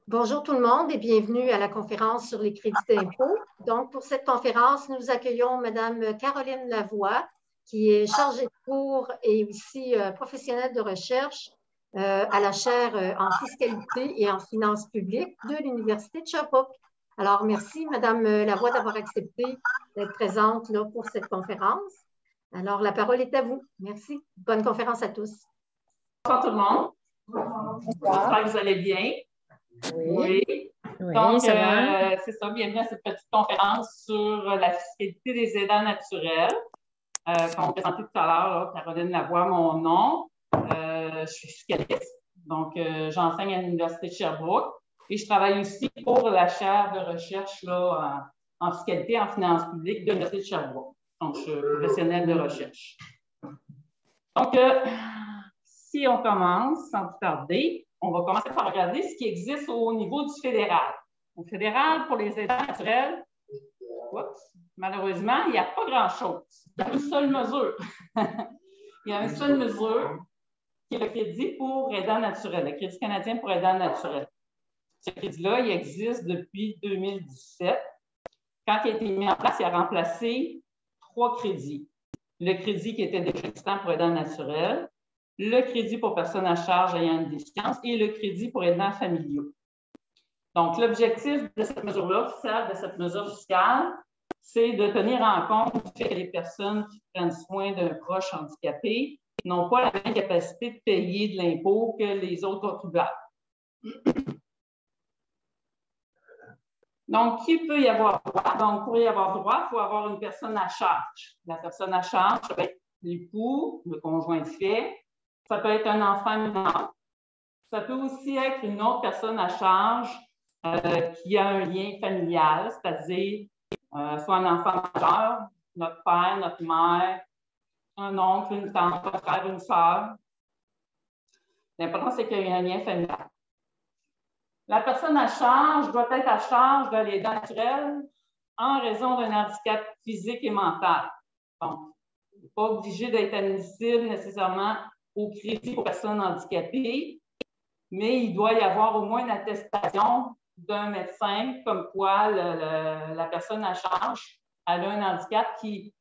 Bonjour tout le monde et bienvenue à la conférence sur les crédits d'impôt. Donc, pour cette conférence, nous accueillons Mme Caroline Lavoie, qui est chargée de cours et aussi professionnelle de recherche à la chaire en fiscalité et en finances publiques de l'Université de Sherbrooke. Alors, merci Mme Lavoie d'avoir accepté d'être présente là, pour cette conférence. Alors, la parole est à vous. Merci. Bonne conférence à tous. Bonsoir tout le monde. J'espère que vous allez bien. Oui. Donc, ça va. c'est ça, bienvenue à cette petite conférence sur la fiscalité des aidants naturels. Qu'on présentait tout à l'heure, Caroline Lavoie, mon nom. Je suis fiscaliste, donc j'enseigne à l'Université de Sherbrooke et je travaille aussi pour la chaire de recherche là, en fiscalité et en finances publiques de l'Université de Sherbrooke. Donc, je suis professionnelle de recherche. Donc, si on commence sans plus tarder, on va commencer par regarder ce qui existe au niveau du fédéral. Au fédéral, pour les aidants naturels, malheureusement, il n'y a pas grand-chose. Il y a une seule mesure. Il y a une seule mesure qui est le crédit pour aidants naturels, le crédit canadien pour aidants naturels. Ce crédit-là, il existe depuis 2017. Quand il a été mis en place, il a remplacé 3 crédits. Le crédit qui était déjà existant pour aidants naturels, le crédit pour personnes à charge ayant une déficience et le crédit pour aidants familiaux. Donc, l'objectif de cette mesure-là, de cette mesure fiscale, c'est de tenir en compte du fait que les personnes qui prennent soin d'un proche handicapé n'ont pas la même capacité de payer de l'impôt que les autres contribuables. Donc, qui peut y avoir droit? Donc, pour y avoir droit, il faut avoir une personne à charge. La personne à charge, ça peut être l'époux, le conjoint de fait. Ça peut être un enfant mineur. Ça peut aussi être une autre personne à charge qui a un lien familial, c'est-à-dire soit un enfant majeur, notre père, notre mère, un oncle, une tante, un frère, une sœur. L'important, c'est qu'il y ait un lien familial. La personne à charge doit être à charge de l'aidant naturel en raison d'un handicap physique et mental. Donc, il n'est pas obligé d'être admissible nécessairement au crédit pour personnes handicapées, mais il doit y avoir au moins une attestation d'un médecin comme quoi la personne à charge elle a un handicap qui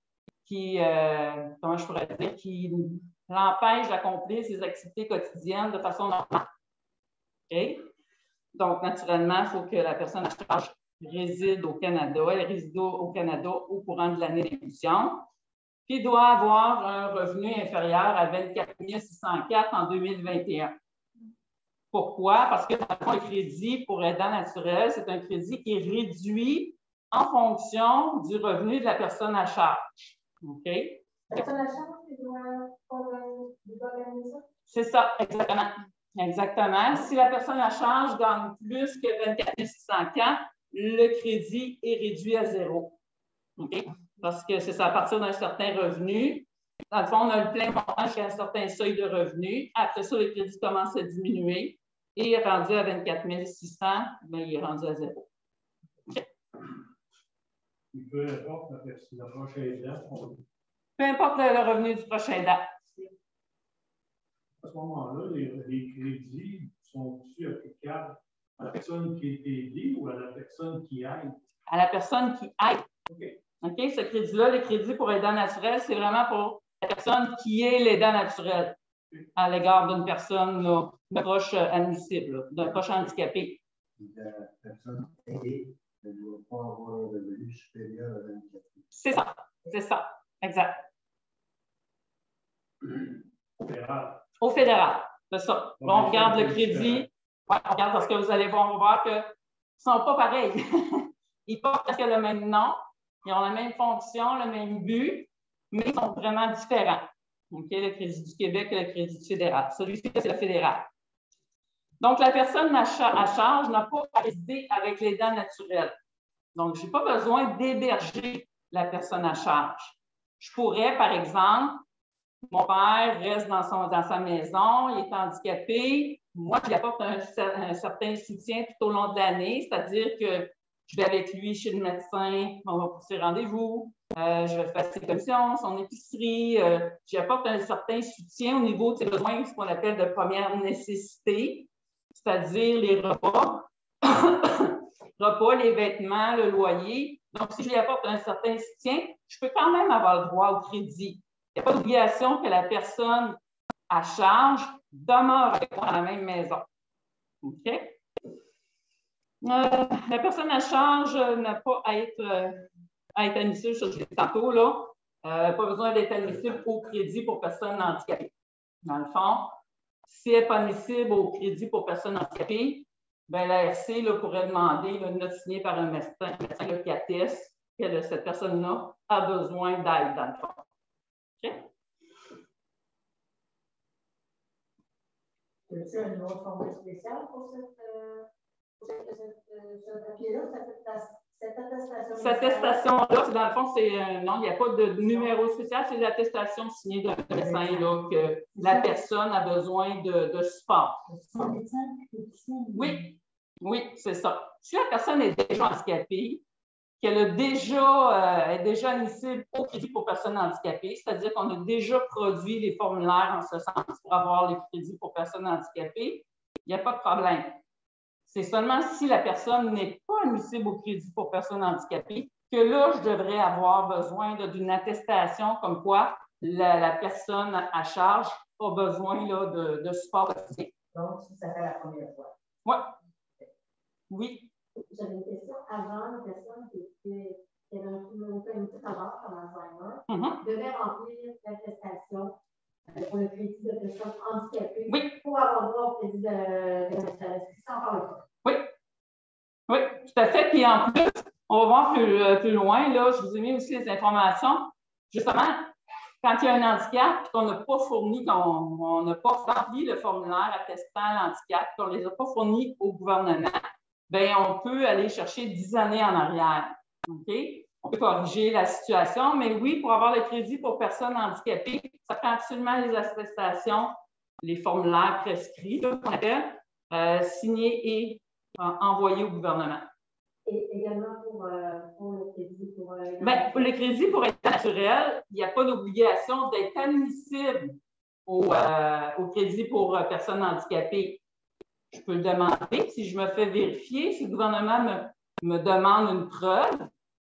comment je pourrais dire, qui l'empêche d'accomplir ses activités quotidiennes de façon normale. Okay? Donc, naturellement, il faut que la personne à charge réside au Canada. Elle réside au Canada au courant de l'année d'émission. Puis, il doit avoir un revenu inférieur à 24 604 en 2021. Pourquoi? Parce que, dans le fond, le crédit pour aidant naturel, c'est un crédit qui est réduit en fonction du revenu de la personne à charge. OK? La personne à charge, elle doit gagner ça? C'est ça, exactement. Exactement. Si la personne à charge gagne plus que 24 604, le crédit est réduit à 0. OK? Parce que c'est ça, à partir d'un certain revenu. Dans le fond, on a le plein montant jusqu'à un certain seuil de revenu. Après ça, le crédit commence à diminuer et est rendu à 24 600, bien, il est rendu à 0. OK? Peu importe le prochain aidant. Peu importe le revenu du prochain aidant. À ce moment-là, les crédits sont-ils applicables à la personne qui est aidée ou à la personne qui aide? À la personne qui aide. OK. OK? Ce crédit-là, le crédit pour aidant naturel, c'est vraiment pour la personne qui est l'aidant naturel à l'égard d'une personne d'un proche admissible, d'un proche handicapé. La personne aidée ne doit pas avoir un revenu supérieur à 24 000. C'est ça, exact. Au fédéral. Au fédéral, c'est ça. Bon, on regarde le crédit. Ouais, on regarde parce que vous allez voir, on va voir qu'ils ne sont pas pareils. Ils portent presque le même nom, ils ont la même fonction, le même but, mais ils sont vraiment différents. OK, le crédit du Québec et le crédit du fédéral. Celui-ci, c'est le fédéral. Donc, la personne à charge n'a pas à résider avec l'aidant naturel. Donc, je n'ai pas besoin d'héberger la personne à charge. Je pourrais, par exemple, mon père reste dans sa maison, il est handicapé. Moi, je lui apporte un certain soutien tout au long de l'année, c'est-à-dire que je vais avec lui chez le médecin, on va pour ses rendez-vous, je vais faire ses commissions, son épicerie, j'apporte un certain soutien au niveau de ses besoins, ce qu'on appelle de première nécessité, c'est-à-dire les repas, repas, les vêtements, le loyer. Donc, si je lui apporte un certain soutien, je peux quand même avoir le droit au crédit. Il n'y a pas d'obligation que la personne à charge demeure avec moi dans la même maison. OK? La personne à charge n'a pas à être admissible, je l'ai dit tantôt, là. Pas besoin d'être admissible au crédit pour personnes handicapées. Dans le fond, si elle n'est pas admissible au crédit pour personnes handicapées, bien, la RC là, pourrait demander une note signée par un médecin là, qui atteste que cette personne-là a besoin d'aide, dans le fond. OK? As-tu un autre format spécial pour ce papier-là, cette attestation? Cette attestation-là, dans le fond, c'est non, il n'y a pas de numéro spécial, c'est l'attestation signée d'un médecin là, que la personne a besoin de support. Oui, oui, c'est ça. Si la personne est déjà handicapée, qu'elle est déjà admissible au crédit pour personnes handicapées, c'est-à-dire qu'on a déjà produit les formulaires en ce sens pour avoir les crédits pour personnes handicapées, il n'y a pas de problème. C'est seulement si la personne n'est pas admissible au crédit pour personnes handicapées que là, je devrais avoir besoin d'une attestation comme quoi la personne à charge a besoin là, de support quotidien. Donc, ça fait la première fois. Oui. Oui. J'avais une question avant, une personne qui avait un petite avance en Alzheimer, devait remplir l'attestation pour le crédit de personnes handicapées pour avoir droit au crédit de l'attestation. Oui. Oui, tout à fait. Puis en plus, on va voir plus loin, là, je vous ai mis aussi les informations. Justement, quand il y a un handicap qu'on n'a pas fourni, qu'on n'a pas rempli le formulaire attestant l'handicap, qu'on ne les a pas fournis au gouvernement, bien, on peut aller chercher 10 années en arrière. OK? On peut corriger la situation, mais oui, pour avoir le crédit pour personnes handicapées, ça prend absolument les attestations, les formulaires prescrits, qu'on appelle, signés et envoyés au gouvernement. Et également pour le crédit pour... Bien, pour le crédit pour être naturel, il n'y a pas d'obligation d'être admissible au crédit pour personnes handicapées. Je peux le demander. Si je me fais vérifier, si le gouvernement me demande une preuve,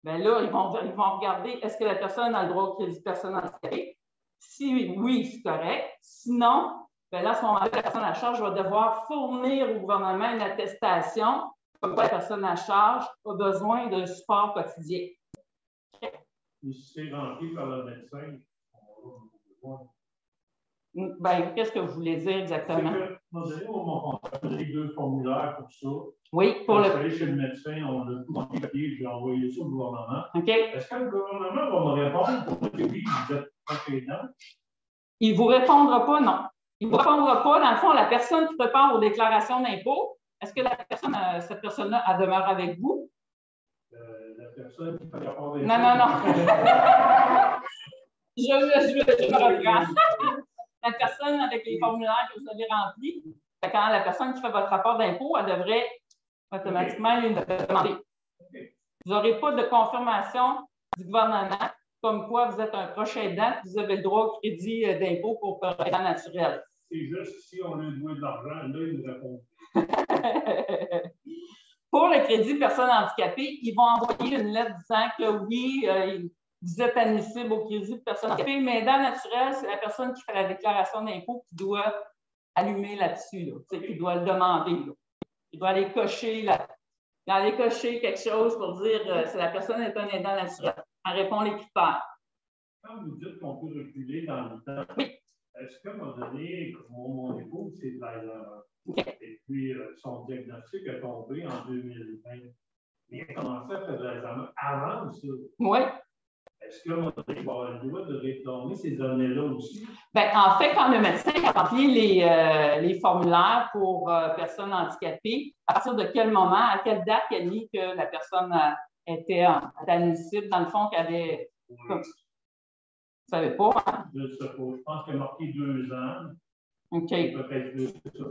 bien là, ils vont regarder est-ce que la personne a le droit au crédit de personne handicapée. Si oui, c'est correct. Sinon, bien là, à ce moment-là, la personne à charge va devoir fournir au gouvernement une attestation comme quoi la personne à charge a besoin de support quotidien. Et si c'est rempli par le médecin, on va besoin. Bien, qu'est-ce que vous voulez dire exactement? C'est que, on a les deux formulaires pour ça. Oui, pour le. Aller chez le médecin, on a tout rempli le papier, j'ai envoyé ça au gouvernement. OK. Est-ce que le gouvernement va me répondre pour que oui, vous êtes compétent? Il ne vous répondra pas, non. Il ne vous répondra pas. Dans le fond, la personne qui prépare aux déclarations d'impôt, est-ce que cette personne-là, elle demeure avec vous? La personne qui fait rapport d'impôt. Non. Je me reprends. La personne avec les formulaires que vous avez remplis, quand la personne qui fait votre rapport d'impôt, elle devrait automatiquement lui demander. Vous n'aurez pas de confirmation du gouvernement comme quoi vous êtes un proche aidant et vous avez le droit au crédit d'impôt pour aidant naturel. C'est juste si on lui doit de l'argent, là, il nous répond. Pour le crédit personnes handicapées, ils vont envoyer une lettre disant que oui, vous êtes admissible au crédit de personnes handicapées, mais aidant naturel, c'est la personne qui fait la déclaration d'impôt qui doit allumer là-dessus, là, qui doit le demander. Là. Il doit aller cocher quelque chose pour dire si la personne est un aidant naturel. Elle répond les critères. Quand vous dites qu'on peut reculer dans le temps, oui. Est-ce qu'à un moment donné, mon épouse, c'est et puis son diagnostic a tombé en 2020. Il a commencé à faire de l'examen avant ça. Oui. Est-ce qu'à un moment donné, il va avoir le droit de réclamer ces années-là aussi? Bien, en fait, quand le médecin a rempli les formulaires pour personnes handicapées, à partir de quel moment, à quelle date il a dit que la personne était admissible, dans le fond, qu'elle avait. Oui. Vous ne savez pas, hein? Je ne sais pas. Je pense qu'il a marqué 2 ans. OK. Peut-être plus que ça.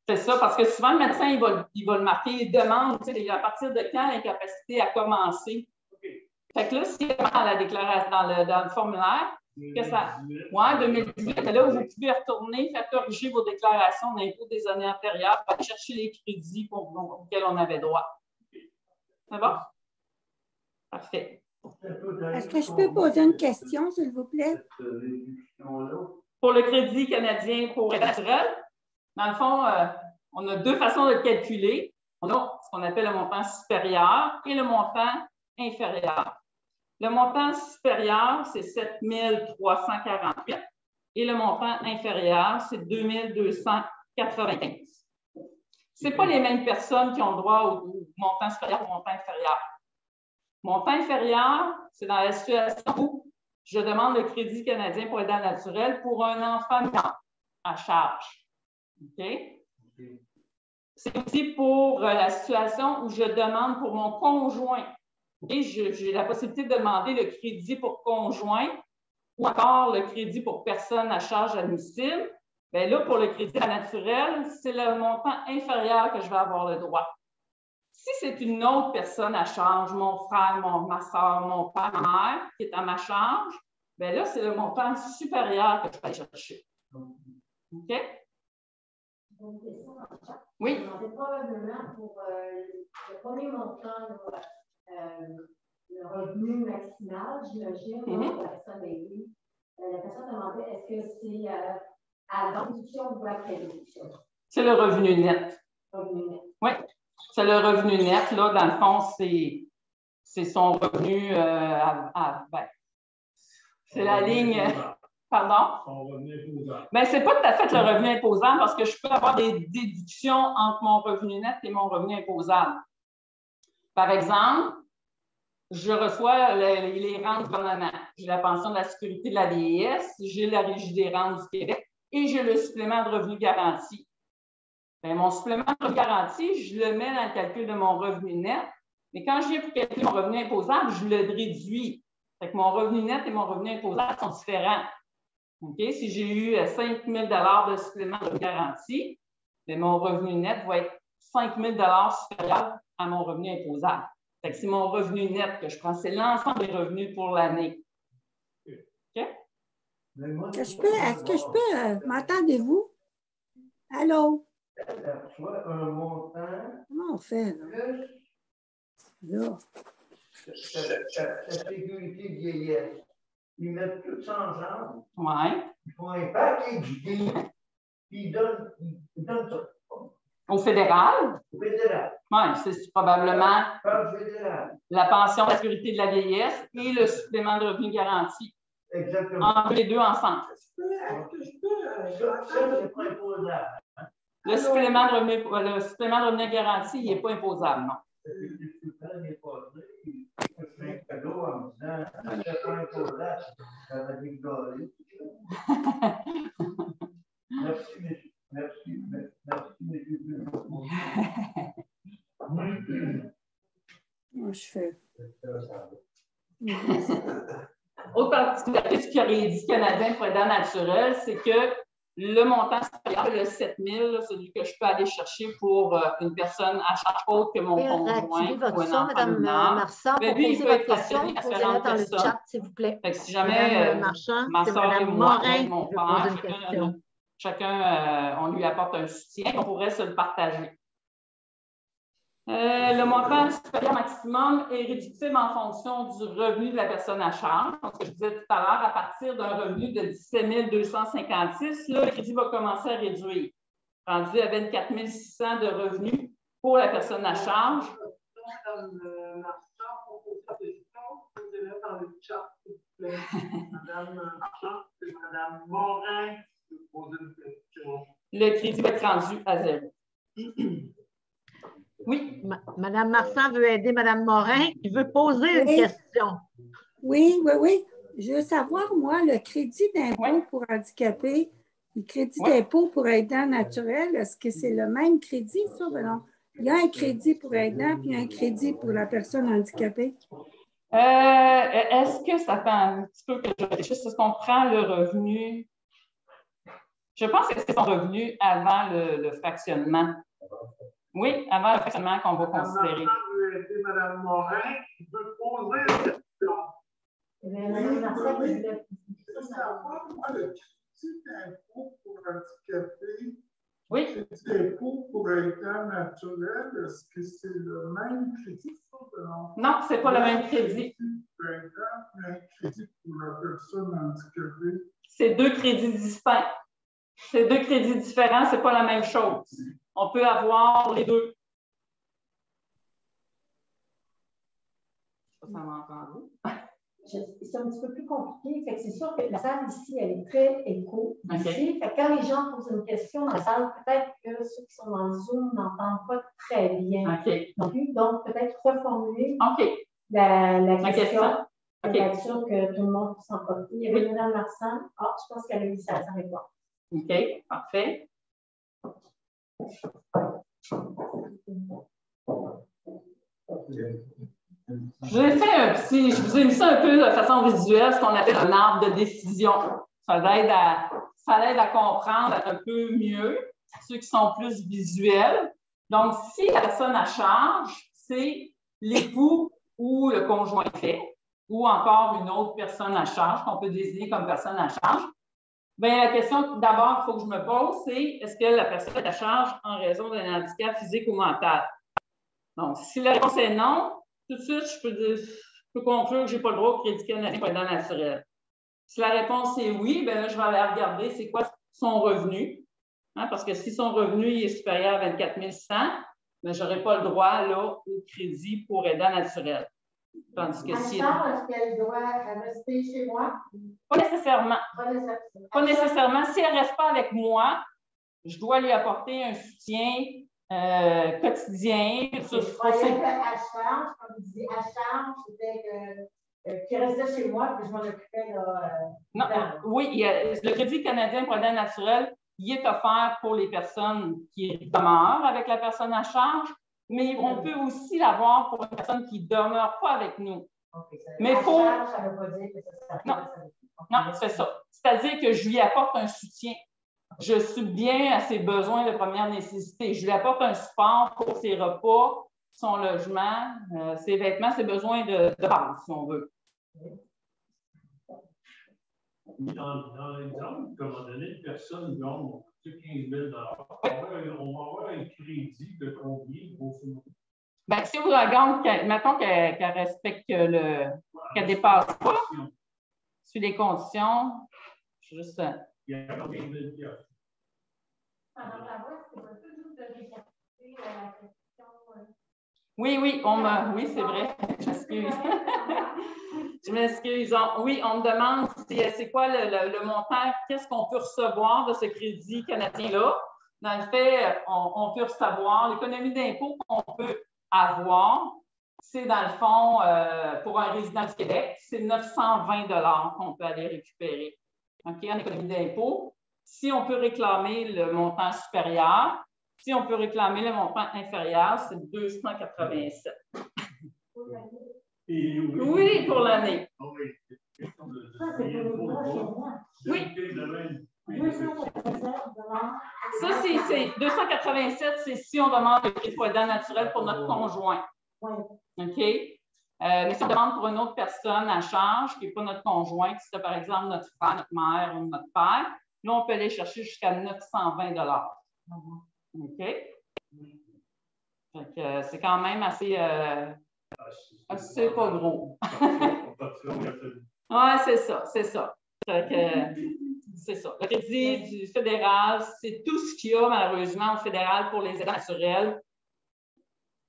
C'est ça, parce que souvent, le médecin, il va le marquer, il demande, à partir de quand l'incapacité a commencé. Okay. Fait que là, si dans la déclaration, dans le formulaire, que ça. Oui, 2018. Là, vous pouvez retourner, faire corriger vos déclarations d'impôts des années antérieures, pour aller chercher les crédits auxquels on avait droit. C'est bon? Parfait. Est-ce que je peux poser une question, s'il vous plaît? Pour le crédit canadien pour aide naturelle, dans le fond, on a deux façons de le calculer. On a ce qu'on appelle le montant supérieur et le montant inférieur. Le montant supérieur, c'est 7 348 et le montant inférieur, c'est 2 295. Ce n'est pas les mêmes personnes qui ont droit au montant supérieur ou au montant inférieur. Montant inférieur, c'est dans la situation où je demande le crédit canadien pour aide naturelle pour un enfant à charge. OK? C'est aussi pour la situation où je demande pour mon conjoint. Et j'ai la possibilité de demander le crédit pour conjoint ou encore le crédit pour personne à charge admissible. Bien là, pour le crédit naturel, c'est le montant inférieur que je vais avoir le droit. Si c'est une autre personne à charge, mon frère, ma soeur, mon père, ma mère, qui est à ma charge, bien là, c'est le montant supérieur que je vais chercher. OK? Oui. C'est probablement pour le premier montant, le revenu maximal, j'imagine, pour la personne aidée. La personne demandait est-ce que c'est à la réduction ou après réduction? C'est le revenu net. Revenu net. Oui, c'est le revenu net. Là, dans le fond, c'est son revenu c'est la ligne. Pardon? Son revenu imposable. Bien, ce n'est pas tout à fait le revenu imposable parce que je peux avoir des déductions entre mon revenu net et mon revenu imposable. Par exemple, je reçois les rentes du gouvernement. J'ai la pension de la sécurité de la vieillesse, j'ai la Régie des rentes du Québec et j'ai le supplément de revenu garanti. Bien, mon supplément de revenu garanti, je le mets dans le calcul de mon revenu net, mais quand je viens pour calculer mon revenu imposable, je le réduis. Fait que mon revenu net et mon revenu imposable sont différents. Okay? Si j'ai eu 5 000 de supplément de revenu garanti, bien, mon revenu net va être 5 000 supérieur à mon revenu imposable. Fait que c'est mon revenu net que je prends. C'est l'ensemble des revenus pour l'année. OK? Est-ce que je peux m'entendez-vous? Allô? Soit un montant. Comment on fait, là? La sécurité vieillesse. Ils mettent tout ça ensemble. Oui. Ils font un package deal. Puis ils donnent ça. Au fédéral? Au fédéral. Oui, c'est probablement la pension de la sécurité de la vieillesse et le supplément de revenu garanti. Exactement. Entre les deux ensemble. Ça, c'est pas imposable. Le supplément de revenu garanti, il n'est pas imposable, non. Merci, Moi, je fais. Autre particularité du crédit canadien pour aidant naturel, c'est que le montant supérieur, le 7 000, celui que je peux aller chercher pour une personne à charge autre que mon conjoint ou un enfant Mme Marsan, pour poser votre question, posez-la dans le chat, s'il vous plaît. Fait que si jamais ma soeur et moi, mon père, chacun, on lui apporte un soutien, on pourrait se le partager. Le montant supérieur maximum est réductible en fonction du revenu de la personne à charge. Comme je disais tout à l'heure, à partir d'un revenu de 17 256, là, le crédit va commencer à réduire. Rendu à 24 600 de revenus pour la personne à charge. Madame Marchand, pour poser la question, posez-la dans le chat, s'il vous plaît. Madame Marchand, c'est Madame Morin qui veut poser une question. Le crédit va être rendu à 0. Oui. Madame Marsan veut aider Madame Morin qui veut poser une question. Oui. Je veux savoir, moi, le crédit d'impôt pour handicapés, le crédit d'impôt pour aidant naturel, est-ce que c'est le même crédit, ça? Ben non. Il y a un crédit pour aidant puis un crédit pour la personne handicapée. Est-ce que ça fait un petit peu que je réfléchisse? Est-ce qu'on prend le revenu? Je pense que c'est son revenu avant le fractionnement. Oui, avant le fractionnement qu'on va considérer. Madame Morin, qui veut poser une question. Mme Martin qui voulait. Je veux savoir, moi, le crédit d'impôt pour handicapés, oui. Le crédit d'impôt pour état naturel, est-ce que c'est le même crédit? Non, ce n'est pas le même crédit. Un crédit pour la personne handicapée. C'est 2 crédits distincts. C'est 2 crédits différents, ce n'est pas la même chose. On peut avoir les 2. Ça m'entend. C'est un petit peu plus compliqué. C'est sûr que la salle ici, elle est très écho. Ici. Fait que quand les gens posent une question dans la salle, peut-être que ceux qui sont dans le Zoom n'entendent pas très bien. Donc peut-être reformuler la question. Pour être sûr que tout le monde puisse s'en profiter. Il y avait Mme Marsan. Ah, je pense qu'elle a eu sa réponse. OK, parfait. Je vous ai mis ça un peu de façon visuelle, ce qu'on appelle un arbre de décision. Ça l'aide à comprendre un peu mieux ceux qui sont plus visuels. Donc, si la personne à charge, c'est l'époux ou le conjoint fait, ou encore une autre personne à charge qu'on peut désigner comme personne à charge, bien, la question d'abord qu'il faut que je me pose, c'est est-ce que la personne est à charge en raison d'un handicap physique ou mental? Donc, si la réponse est non, tout de suite, je peux conclure que je n'ai pas le droit au crédit canadien pour aidant naturel. Si la réponse est oui, bien là, je vais aller regarder c'est quoi son revenu. Parce que si son revenu est supérieur à 24 100, bien, je n'aurai pas le droit là, au crédit pour aidant naturel. Tandis que si. Est-ce qu'elle doit rester chez moi? Pas nécessairement. Pas nécessairement. Si elle ne reste pas avec moi, je dois lui apporter un soutien quotidien. Je croyais qu'à charge, comme vous disiez, à charge, c'était qu'il restait chez moi puis je m'en occupais. Non, oui, le crédit canadien pour aidant naturel, il est offert pour les personnes qui demeurent avec la personne à charge, mais on peut aussi l'avoir pour une personne qui ne demeure pas avec nous. Mais il faut. Charge, ça ne veut pas dire que ça. Non, c'est ça. C'est-à-dire que je lui apporte un soutien. Je subviens à ses besoins de première nécessité. Je lui apporte un support pour ses repas, son logement, ses vêtements, ses besoins de base, si on veut. Dans l'exemple, comme on a donné, une personne gagne 15 000 on va avoir un crédit de combien pour ce moment? Bien, si vous la gagnez, mettons qu'elle respecte qu'elle ne dépasse pas sur les conditions, juste. Il y a 15 000 $. Madame Lavoie, c'est possible juste de récapituler la question? Oui, oui, c'est vrai. J'excuse. Je m'excuse. Oui, on me demande c'est quoi le montant, qu'est-ce qu'on peut recevoir de ce crédit canadien-là. Dans le fait, on peut recevoir l'économie d'impôt qu'on peut avoir. C'est dans le fond, pour un résident du Québec, c'est 920 $ qu'on peut aller récupérer. OK, en économie d'impôt. Si on peut réclamer le montant supérieur, si on peut réclamer le montant inférieur, c'est 287. Oui, pour l'année. Oui. Ça, c'est 287, c'est si on demande le crédit pour aidant naturel pour notre conjoint. OK? Mais si on demande pour une autre personne à charge, qui n'est pas notre conjoint, qui c'est par exemple notre frère, notre mère ou notre père, là, on peut aller chercher jusqu'à 920 $. OK? C'est quand même assez pas gros. Oui, c'est ça. C'est ça. Le crédit du fédéral, c'est tout ce qu'il y a malheureusement au fédéral pour les aidants naturels.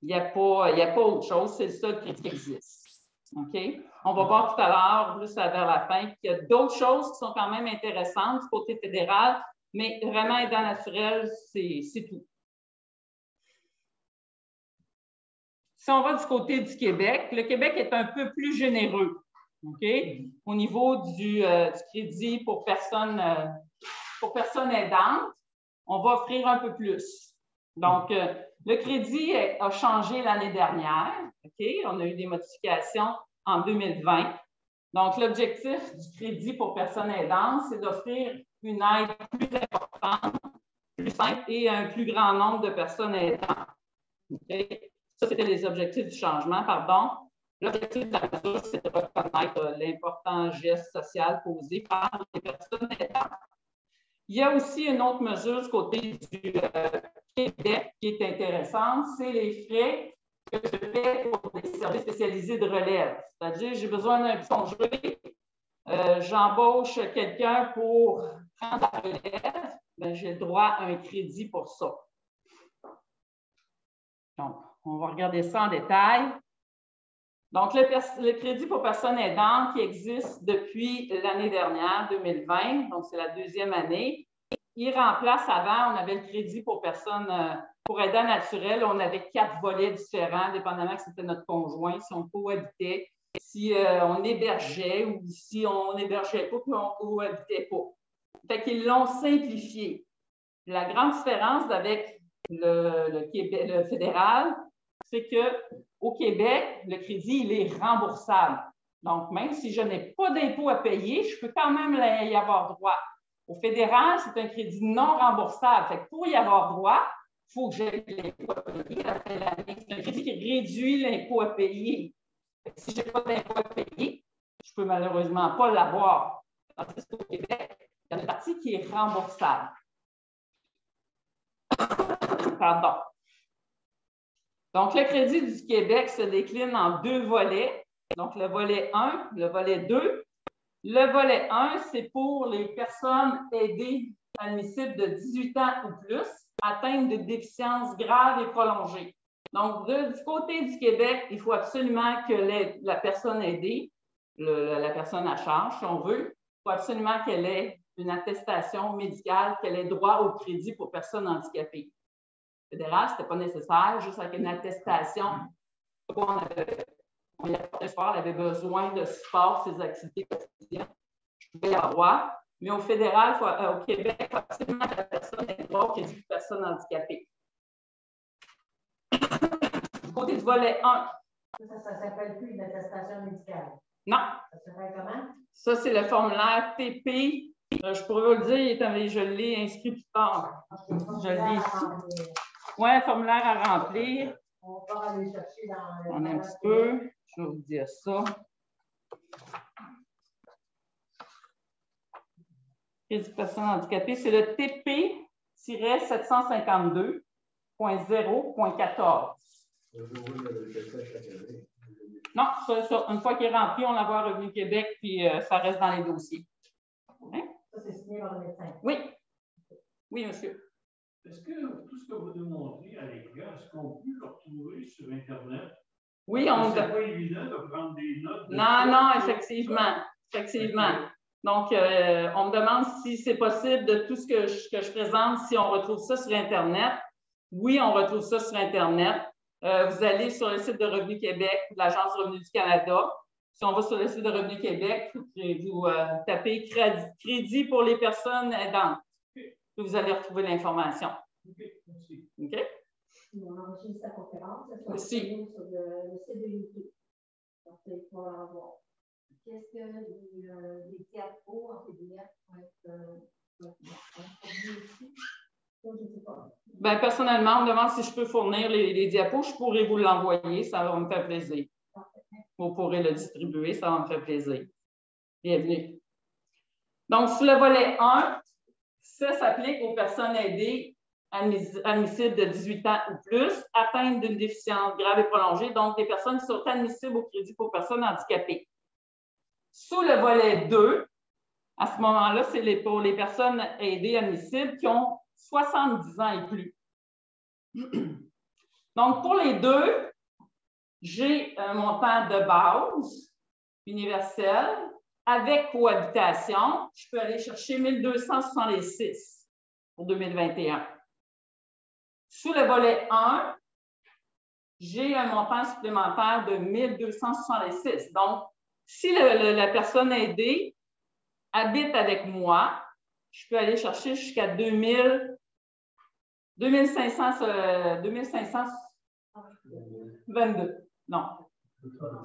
Il n'y a pas autre chose, c'est le seul crédit qui existe. OK? On va voir tout à l'heure, plus vers la fin, qu'il y a d'autres choses qui sont quand même intéressantes du côté fédéral, mais vraiment aidant naturel, c'est tout. Si on va du côté du Québec, le Québec est un peu plus généreux. OK? Au niveau du crédit pour personnes aidantes, on va offrir un peu plus. Donc, le crédit a changé l'année dernière. OK? On a eu des modifications en 2020. Donc, l'objectif du crédit pour personnes aidantes, c'est d'offrir une aide plus importante, plus simple et un plus grand nombre de personnes aidantes. OK? Ça, c'était les objectifs du changement, pardon. L'objectif de la mesure, c'est de reconnaître l'important geste social posé par les personnes aidantes. Il y a aussi une autre mesure du côté du Québec qui est intéressante, c'est les frais que je fais pour des services spécialisés de relève. C'est-à-dire, j'ai besoin d'un congé, j'embauche quelqu'un pour prendre la relève, ben, j'ai le droit à un crédit pour ça. Donc, on va regarder ça en détail. Donc, le crédit pour personnes aidantes qui existe depuis l'année dernière, 2020, donc c'est la deuxième année, il remplace avant, on avait le crédit pour personnes, pour aidants naturels, on avait 4 volets différents, dépendamment que c'était notre conjoint, si on cohabitait, si on hébergeait ou si on n'hébergeait pas, puis on cohabitait pas. Fait qu'ils l'ont simplifié. La grande différence avec le fédéral, c'est qu'au Québec, le crédit, il est remboursable. Donc, même si je n'ai pas d'impôt à payer, je peux quand même y avoir droit. Au fédéral, c'est un crédit non remboursable. Fait que pour y avoir droit, il faut que j'aie l'impôt à payer. C'est un crédit qui réduit l'impôt à payer. Fait que si je n'ai pas d'impôt à payer, je ne peux malheureusement pas l'avoir. Tandis qu'au Québec, il y a une partie qui est remboursable. Pardon. Donc, le crédit du Québec se décline en 2 volets. Donc, le volet 1, le volet 2. Le volet 1, c'est pour les personnes aidées admissibles de 18 ans ou plus, atteintes de déficiences graves et prolongées. Donc, du côté du Québec, il faut absolument que la personne aidée, la personne à charge, si on veut, il faut absolument qu'elle ait une attestation médicale, qu'elle ait droit au crédit pour personnes handicapées. Fédéral, ce n'était pas nécessaire, juste avec une attestation. On avait besoin de support, ses activités quotidiennes. Je pouvais avoir droit. Mais au fédéral, au Québec, il faut absolument que la personne ait droit au crédit pour personnes handicapées. Du côté du volet 1. Ça ne s'appelle plus une attestation médicale. Non. Ça s'appelle comment? Ça, c'est le formulaire TP. Je pourrais vous le dire, je l'ai inscrit plus tard. Je l'ai ici. Oui, formulaire à remplir. On va aller chercher dans le. On a un petit peu. Je vais vous dire ça. Crédit personnes handicapées, c'est le TP-752.0.14. Non, ça, une fois qu'il est rempli, on l'envoie à Revenu Québec, puis ça reste dans les dossiers. Hein? Ça, c'est signé par le médecin. Oui. Oui, monsieur. Est-ce que tout ce que vous démontrez à l'écran, est-ce qu'on peut le retrouver sur Internet? Oui, c'est pas évident de prendre des notes. Non, effectivement. Donc, on me demande si c'est possible de tout ce que je présente, si on retrouve ça sur Internet. Oui, on retrouve ça sur Internet. Vous allez sur le site de Revenu Québec, de l'Agence Revenu du Canada. Si on va sur le site de Revenu Québec, vous tapez crédit pour les personnes aidantes. Vous allez retrouver l'information. OK, merci. OK? On enregistre la conférence. Aussi. Sur le site de YouTube. Donc, il faut en voir. Qu'est-ce que les diapos en PDF vont être ici? Je ne sais pas. Bien, personnellement, on me demande si je peux fournir les diapos. Je pourrais vous l'envoyer. Ça va me faire plaisir. Vous pourrez le distribuer. Ça va me faire plaisir. Bienvenue. Donc, sur le volet 1, ça s'applique aux personnes aidées admissibles de 18 ans ou plus, atteintes d'une déficience grave et prolongée, donc des personnes qui sont admissibles au crédit pour personnes handicapées. Sous le volet 2, à ce moment-là, c'est pour les personnes aidées admissibles qui ont 70 ans et plus. Donc, pour les deux, j'ai un montant de base universel. Avec cohabitation, je peux aller chercher 1266 pour 2021. Sous le volet 1, j'ai un montant supplémentaire de 1266. Donc, si la personne aidée habite avec moi, je peux aller chercher jusqu'à 2522. Non,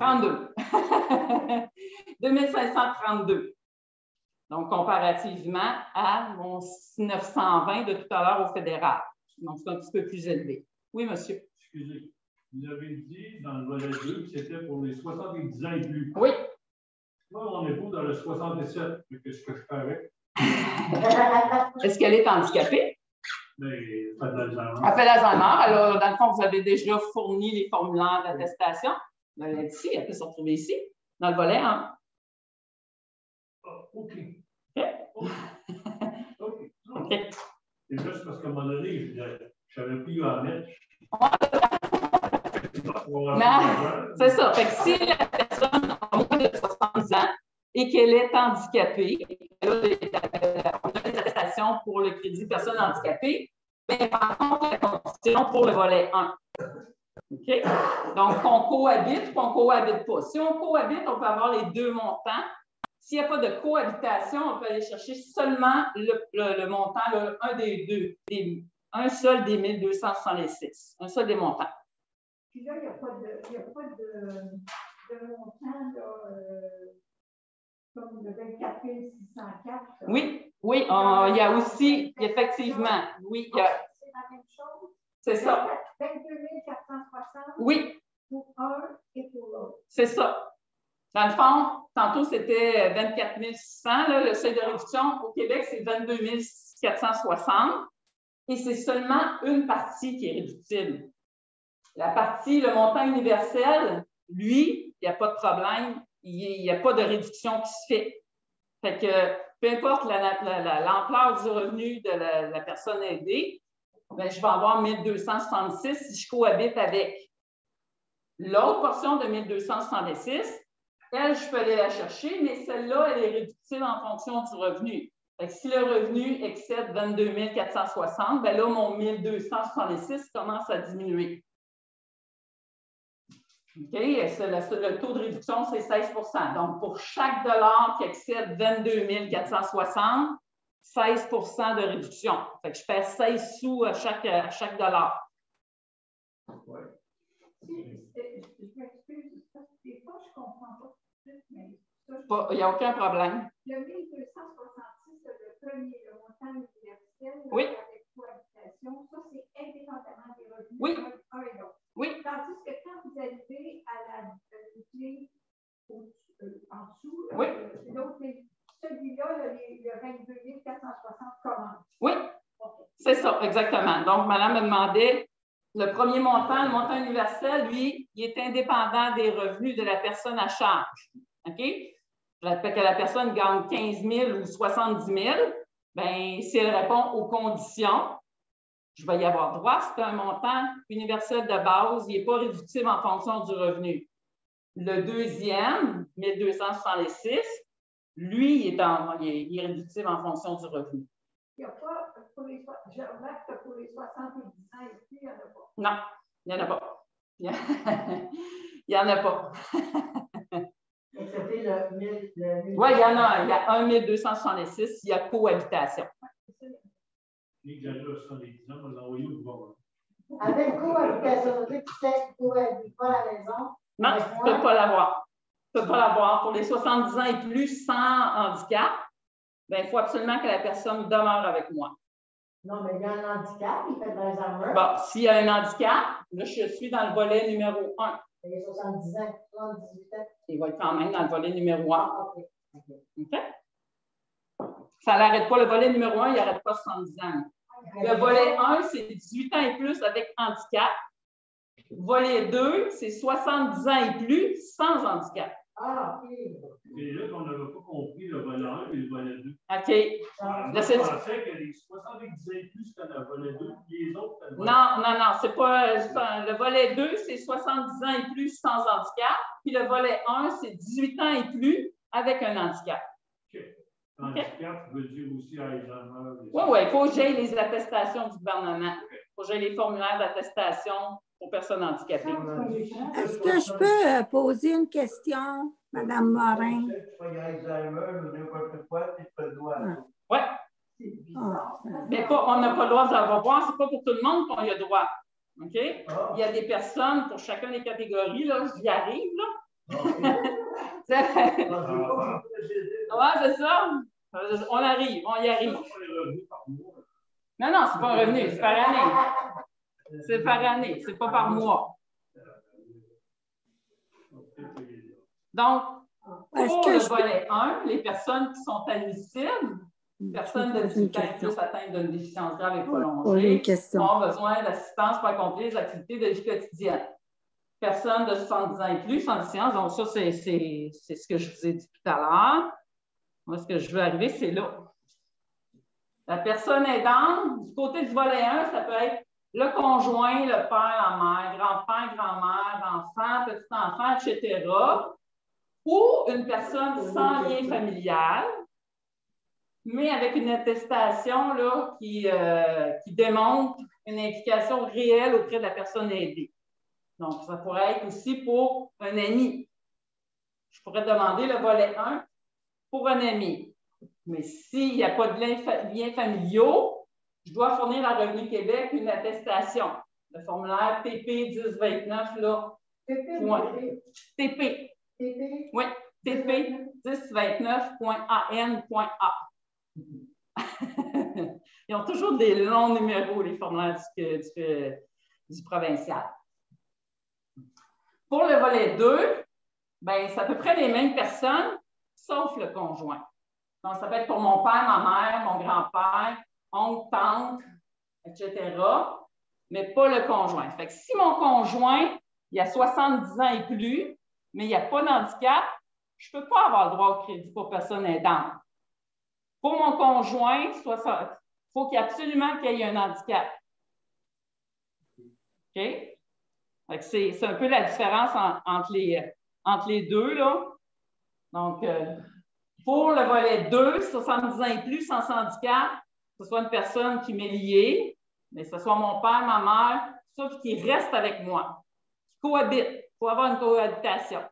32. 2532. Donc, comparativement à mon 920 de tout à l'heure au fédéral. Donc, c'est un petit peu plus élevé. Oui, monsieur. Excusez. vous avez dit dans le volet 2 que c'était pour les 70 ans et plus. Oui. Moi, mon épouse dans le 67, qu'est-ce que je fais avec? Est-ce qu'elle est handicapée? Mais elle fait de l'Alzheimer. Elle fait l'Alzheimer. Alors, dans le fond, vous avez déjà fourni les formulaires d'attestation. Elle est ici, elle peut se retrouver ici, dans le volet 1. OK. OK. OK. C'est juste parce qu'à un moment donné, je ne savais plus où en mettre. Non, c'est ça. Fait que si la personne a moins de 70 ans et qu'elle est handicapée, on a des attestations pour le crédit personne handicapée, mais par contre, la condition pour le volet 1. OK? Donc, on cohabite ou on ne cohabite pas. Si on cohabite, on peut avoir les deux montants. S'il n'y a pas de cohabitation, on peut aller chercher seulement le montant, un des deux, un seul des 1266, un seul des montants. Puis là, il n'y a pas de montant, là, comme le 24 604. Oui, il y a aussi, effectivement, oui, il y a. C'est la même chose? C'est ça. 22 460? Oui. Pour un et pour l'autre. C'est ça. Dans le fond, tantôt, c'était 24 600. Là, le seuil de réduction au Québec, c'est 22 460. Et c'est seulement une partie qui est réductible. La partie, le montant universel, lui, il n'y a pas de problème. Il n'y a pas de réduction qui se fait. Fait que peu importe l'ampleur du revenu de la personne aidée, bien, je vais avoir 1266 si je cohabite avec l'autre portion de 1266. Elle, je peux aller la chercher, mais celle-là, elle est réductible en fonction du revenu. Fait que si le revenu excède 22 460, bien là, mon 1266 commence à diminuer. OK? Le taux de réduction, c'est 16 %. Donc, pour chaque dollar qui excède 22 460, 16 % de réduction. Fait que je perds 16 sous à chaque dollar. Oui. Je m'excuse, des fois, je ne comprends pas tout de suite, mais il n'y a aucun problème. Le 1266, le premier, le montant universel, oui. Avec cohabitation, ça, c'est indépendamment des revenus oui. Un et l'autre. Oui. Tandis que quand vous arrivez à la budget en dessous, oui. Celui-là, le 22 460 commence. Oui, okay. C'est ça, exactement. Donc, madame me demandait, le premier montant, le montant universel, lui, il est indépendant des revenus de la personne à charge. OK? Que la personne gagne 15 000 ou 70 000, bien, si elle répond aux conditions, je vais y avoir droit. C'est un montant universel de base, il n'est pas réductible en fonction du revenu. Le deuxième, 1266, lui, il est réductible en fonction du revenu. Il n'y a pas, je remarque que pour les 70 ans et plus, il n'y en a pas. Non, il n'y en a pas. Il n'y en a pas. Excepté le 1000. Oui, il y en a. Il y a un 1266, il y a cohabitation. Les gars-là, 70 ans, on l'a envoyé au gouvernement. Avec cohabitation, tu sais, tu cohabites pas la maison. Non, tu ne peux pas l'avoir. Tu ne peux pas l'avoir. Pour les 70 ans et plus sans handicap, bien, il faut absolument que la personne demeure avec moi. Non, mais il y a un handicap, il fait de l'Alzheimer. Bon, s'il y a un handicap, là, je suis dans le volet numéro 1. Il y a 70 ans, 78 ans. Il va être quand même dans le volet numéro 1. Ah, OK. OK? Ça n'arrête pas. Le volet numéro 1, il n'arrête pas 70 ans. Le volet 1, c'est 18 ans et plus avec handicap. Volet 2, c'est 70 ans et plus sans handicap. Ah, OK. Et là, on n'avait pas compris le volet 1 et le volet 2. OK. Moi, je pensais que les 70 ans et plus, c'était le volet 2, et les autres, c'était le volet 1. Non, c'est pas. Le volet 2, c'est 70 ans et plus sans handicap. Puis le volet 1, c'est 18 ans et plus avec un handicap. OK. Handicap veut dire aussi Alzheimer. Oui, il faut que j'aie les attestations du gouvernement. Il faut que j'aie les formulaires d'attestation aux personnes handicapées. Est-ce que je peux poser une question, Mme Morin? Oui. Mais on n'a pas le droit d'avoir voir, ce n'est pas pour tout le monde qu'on y a droit. OK? Il y a des personnes pour chacune des catégories, là, j'y arrive, là. Oui, c'est ça. On arrive, on y arrive. Non, c'est pas un revenu, c'est par année. C'est par année, c'est pas par mois. Donc, pour le volet 1, les personnes qui sont admissibles, personnes de 18 ans et plus atteintes d'une déficience grave et prolongée, ont besoin d'assistance pour accomplir les activités de vie quotidienne. Personnes de 70 ans et plus sans déficience, donc ça, c'est ce que je vous ai dit tout à l'heure. Moi, ce que je veux arriver, c'est là. La personne aidante, du côté du volet 1, ça peut être le conjoint, le père, la mère, grand-père, grand-mère, enfant, petit-enfant, etc. Ou une personne sans lien familial, mais avec une attestation là, qui démontre une implication réelle auprès de la personne aidée. Donc, ça pourrait être aussi pour un ami. Je pourrais demander le volet 1 pour un ami. Mais s'il n'y a pas de liens familiaux, je dois fournir à Revenu Québec une attestation. Le formulaire TP 1029, là. TP. Oui, TP 1029.an.a. Ils ont toujours des longs numéros, les formulaires du provincial. Pour le volet 2, ben, c'est à peu près les mêmes personnes, sauf le conjoint. Donc, ça peut être pour mon père, ma mère, mon grand-père, oncle, tante, etc., mais pas le conjoint. Fait que si mon conjoint, il a 70 ans et plus, mais il n'y a pas d'handicap, je ne peux pas avoir le droit au crédit pour personne aidante. Pour mon conjoint, il faut qu'il y ait absolument qu'il y ait un handicap. OK? C'est un peu la différence entre les deux, là. Donc, pour le volet 2, 70 ans et plus, sans handicap, que ce soit une personne qui m'est liée, mais que ce soit mon père, ma mère, sauf qui reste avec moi, qui cohabite. Il faut avoir une cohabitation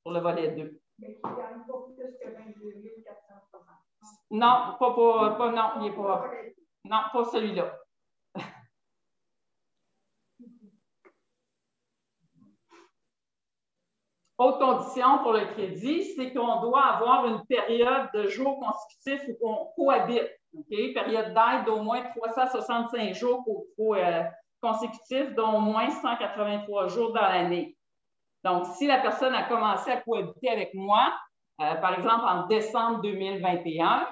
pour le volet 2. Mais qui ne gagne pas plus que 22 460. Non, non, il n'est pas. Non, pas celui-là. Autre condition pour le crédit, c'est qu'on doit avoir une période de jours consécutifs où on cohabite. Okay? Période d'aide d'au moins 365 jours consécutifs, dont au moins 183 jours dans l'année. Donc, si la personne a commencé à cohabiter avec moi, par exemple en décembre 2021,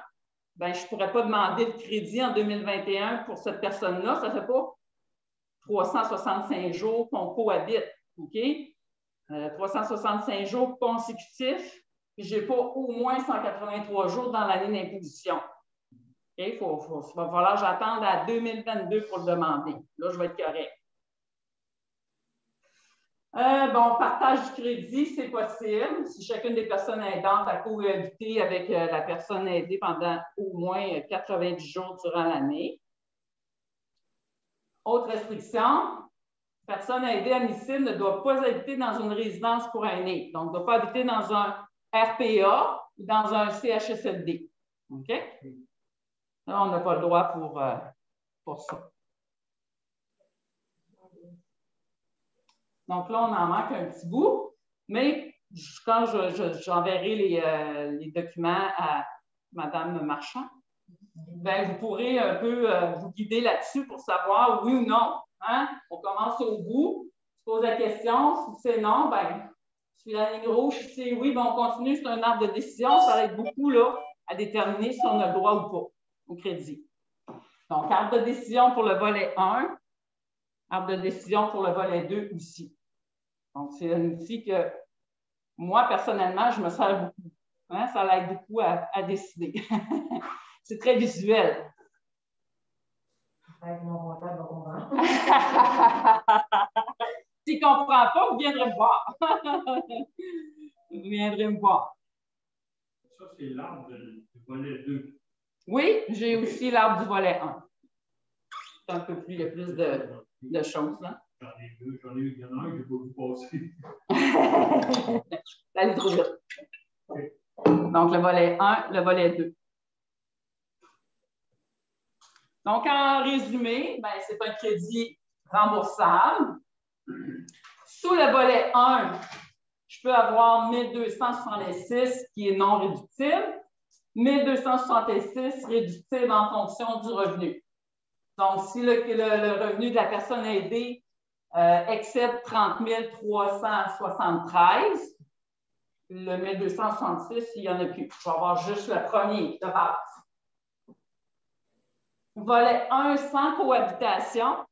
ben, je ne pourrais pas demander le crédit en 2021 pour cette personne-là. Ça ne fait pas 365 jours qu'on cohabite. OK? 365 jours consécutifs, puis je n'ai pas au moins 183 jours dans l'année d'imposition. Il va falloir que j'attende à 2022 pour le demander. Là, je vais être correct. Bon, partage du crédit, c'est possible. Si chacune des personnes aidantes a cohabité avec la personne aidée pendant au moins 90 jours durant l'année. Autre restriction, personne aidée admissible ne doit pas habiter dans une résidence pour aînés. Donc, ne doit pas habiter dans un RPA ou dans un CHSLD. OK? Là, on n'a pas le droit pour ça. Donc là, on en manque un petit bout, mais quand j'enverrai les documents à Mme Marchand, ben, vous pourrez un peu vous guider là-dessus pour savoir oui ou non. Hein? On commence au bout, je pose la question, si c'est non, ben, si la ligne rouge, si c'est oui, ben, on continue, c'est un arbre de décision, ça va être beaucoup là, à déterminer si on a le droit ou pas au crédit. Donc, arbre de décision pour le volet 1, arbre de décision pour le volet 2 aussi. Donc, c'est un outil que moi, personnellement, je me sers beaucoup. Hein? Ça l'aide beaucoup à décider. C'est très visuel. S'il ne comprend pas, vous viendrez me voir. Vous viendrez me voir. Ça, c'est l'arbre du volet 2. Oui, j'ai aussi l'arbre du volet 1. C'est un peu plus, il y a plus de choses. Là. J'en ai eu, il y en a un que je vais vous passer. Allez trop vite. Donc, le volet 1, le volet 2. Donc, en résumé, ben, c'est un crédit remboursable. Sous le volet 1, je peux avoir 1266 qui est non réductible, 1266 réductible en fonction du revenu. Donc, si le revenu de la personne aidée excède 30 373, le 1266, il n'y en a plus. Je vais avoir juste le premier de base. Volet 1, sans cohabitation.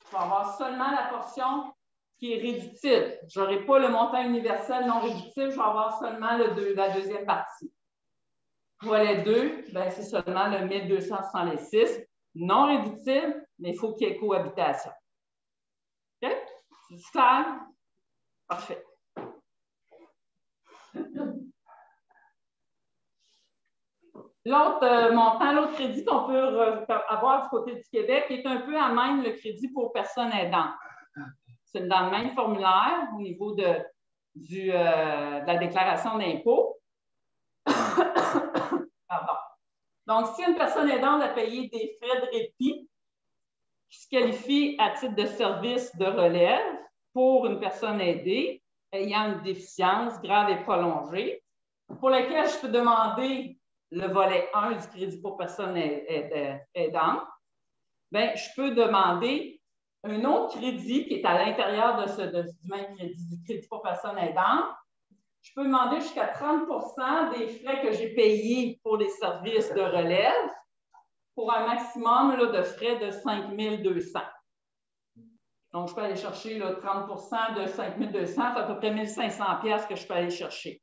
Je vais avoir seulement la portion qui est réductible. Je n'aurai pas le montant universel non réductible, je vais avoir seulement la deuxième partie. Volet 2, ben, c'est seulement le 1266, non réductible, mais il faut qu'il y ait cohabitation. OK? C'est clair? Parfait. L'autre montant, l'autre crédit qu'on peut avoir du côté du Québec est un peu à même le crédit pour personnes aidantes. C'est dans le même formulaire au niveau de la déclaration d'impôt. Pardon. Donc, si une personne aidante a payé des frais de répit qui se qualifient à titre de service de relève pour une personne aidée ayant une déficience grave et prolongée, pour laquelle je peux demander le volet 1 du crédit pour personnes aidantes, bien, je peux demander un autre crédit qui est à l'intérieur du même crédit, du crédit pour personnes aidantes. Je peux demander jusqu'à 30 % des frais que j'ai payés pour les services de relève pour un maximum là, de frais de 5 200. Donc, je peux aller chercher là, 30 % de 5 200, c'est à peu près 1 500 $ que je peux aller chercher.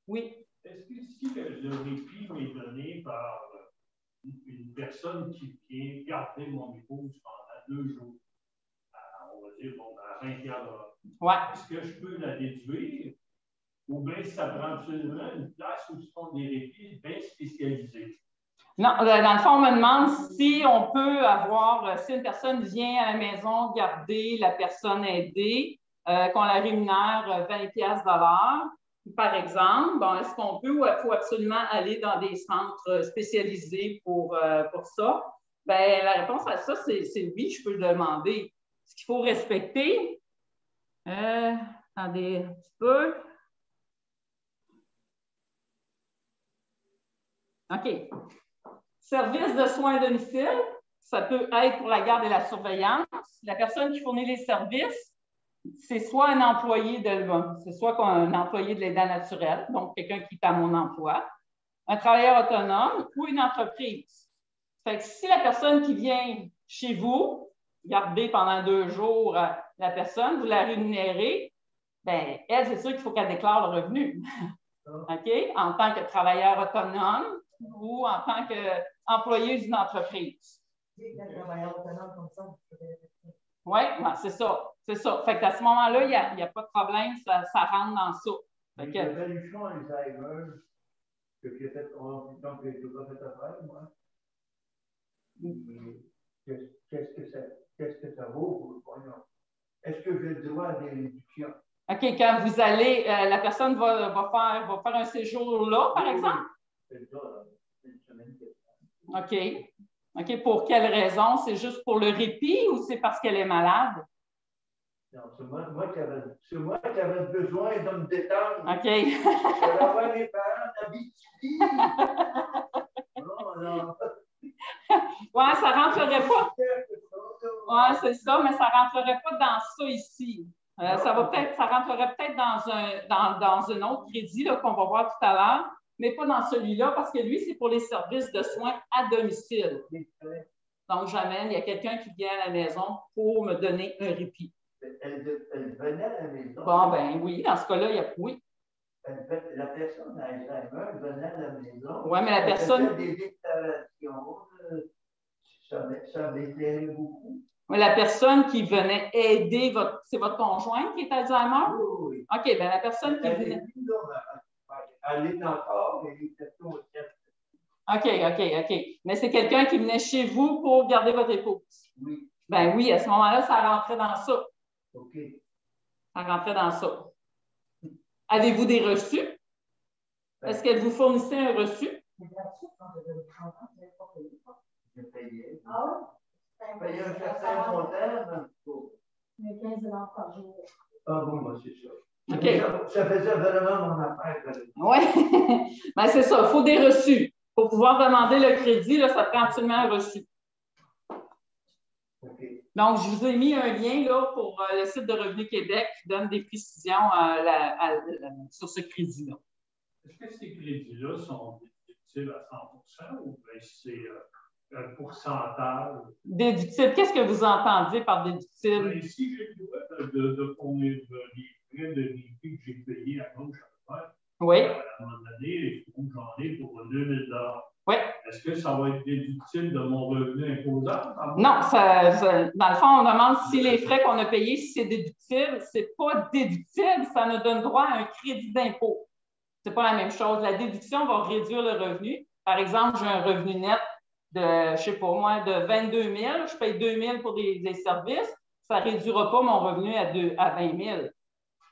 Oui? Est-ce que si le répit m'est donné par une personne qui vient garder mon épouse pendant 2 jours, on va dire bon, à 20 $, ouais. Est-ce que je peux la déduire? Ou bien ça prend absolument une place où se font des répits bien spécialisés? Non, dans le fond, on me demande si on peut avoir, si une personne vient à la maison garder la personne aidée, qu'on la rémunère 20 $ par exemple, bon, est-ce qu'on peut ou il faut absolument aller dans des centres spécialisés pour ça? Bien, la réponse à ça, c'est oui, je peux le demander. Ce qu'il faut respecter, attendez un petit peu. OK. Service de soins à domicile, ça peut être pour la garde et la surveillance. La personne qui fournit les services, c'est soit un employé c'est soit un employé de l'aidant naturel, donc quelqu'un qui est à mon emploi, un travailleur autonome ou une entreprise. Fait que si la personne qui vient chez vous, garder pendant 2 jours la personne, vous la rémunérez, bien, elle, c'est sûr qu'il faut qu'elle déclare le revenu. OK? En tant que travailleur autonome ou en tant qu'employé d'une entreprise. Oui, ben, c'est ça. C'est ça. Fait qu'à ce moment-là, il n'y a pas de problème, ça rentre dans ça. Fait que... La solution Alzheimer que j'ai fait pendant que je n'ai pas fait affaire, moi. Qu'est-ce que ça vaut pour le pognon? Est-ce que j'ai le droit à des réductions? OK, quand vous allez, la personne va faire un séjour là, par exemple? C'est ça, une semaine. OK. OK, pour quelle raison? C'est juste pour le répit ou c'est parce qu'elle est malade? Non, c'est moi qui avais besoin de me détendre. OK. Je vais avoir mes parents d'Abitibi. Non. Oui, ça ne rentrerait pas. Oui, c'est ça, mais ça ne rentrerait pas dans ça ici. Ça rentrerait peut-être dans un autre crédit qu'on va voir tout à l'heure, mais pas dans celui-là, parce que lui, c'est pour les services de soins à domicile. Donc, j'amène, il y a quelqu'un qui vient à la maison pour me donner un répit. Elle venait à la maison. Bon, ben oui, dans ce cas-là, il y a oui. La personne à Alzheimer venait à la maison. Oui, mais la personne. Elle faisait des déclarations. Ça m'éclairait beaucoup. Mais la personne qui venait aider, c'est votre conjointe qui est Alzheimer? Oui. OK, bien la personne qui venait. Elle est encore, mais elle était au test. OK. Mais c'est quelqu'un qui venait chez vous pour garder votre épouse? Oui. Ben oui, à ce moment-là, ça rentrait dans ça. OK. Ça rentrait dans ça. Avez-vous des reçus? Est-ce qu'elle vous fournissait un reçu? Je payais. Ah oui? Je payais un certain montant. Mais 15 $ par jour. Ah bon, moi, c'est ça. OK. Ça faisait vraiment mon affaire. Oui. Ben c'est ça, il faut des reçus. Pour pouvoir demander le crédit, là, ça prend absolument un reçu. OK. Donc, je vous ai mis un lien là, pour le site de Revenu Québec qui donne des précisions sur ce crédit-là. Est-ce que ces crédits-là sont déductibles à 100% ou c'est un pourcentage? Déductible, qu'est-ce que vous entendez par déductible? Si j'ai le droit de fournir les frais de véhicule que j'ai payés à gauche à droite, oui. À un moment donné, j'en ai pour 2 000 $. Oui. Est-ce que ça va être déductible de mon revenu imposable? Non, dans le fond, on demande si les frais qu'on a payés, si c'est déductible. Ce n'est pas déductible, ça nous donne droit à un crédit d'impôt. Ce n'est pas la même chose. La déduction va réduire le revenu. Par exemple, j'ai un revenu net de, je ne sais pas moi, de 22 000. Je paye 2 000 pour des services. Ça ne réduira pas mon revenu à 20 000.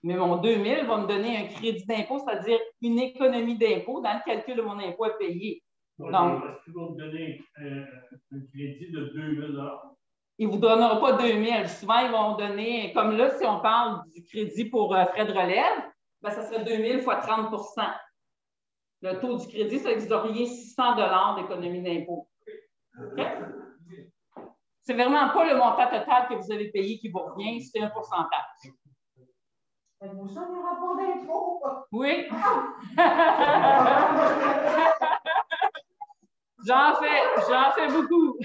Mais mon 2 000 va me donner un crédit d'impôt, c'est-à-dire une économie d'impôt dans le calcul de mon impôt à payer. Donc, est-ce qu'ils vont me donner un crédit de 2 000 $? Ils ne vous donneront pas 2 000. Souvent, ils vont donner, comme là, si on parle du crédit pour frais de relève, ben, ça serait 2 000 fois 30 %. Le taux du crédit, c'est que vous auriez 600 $ d'économie d'impôt. Okay? C'est vraiment pas le montant total que vous avez payé qui vous revient, c'est un pourcentage. Vous ça, le rapport d'impôt? Oui. J'en fais beaucoup.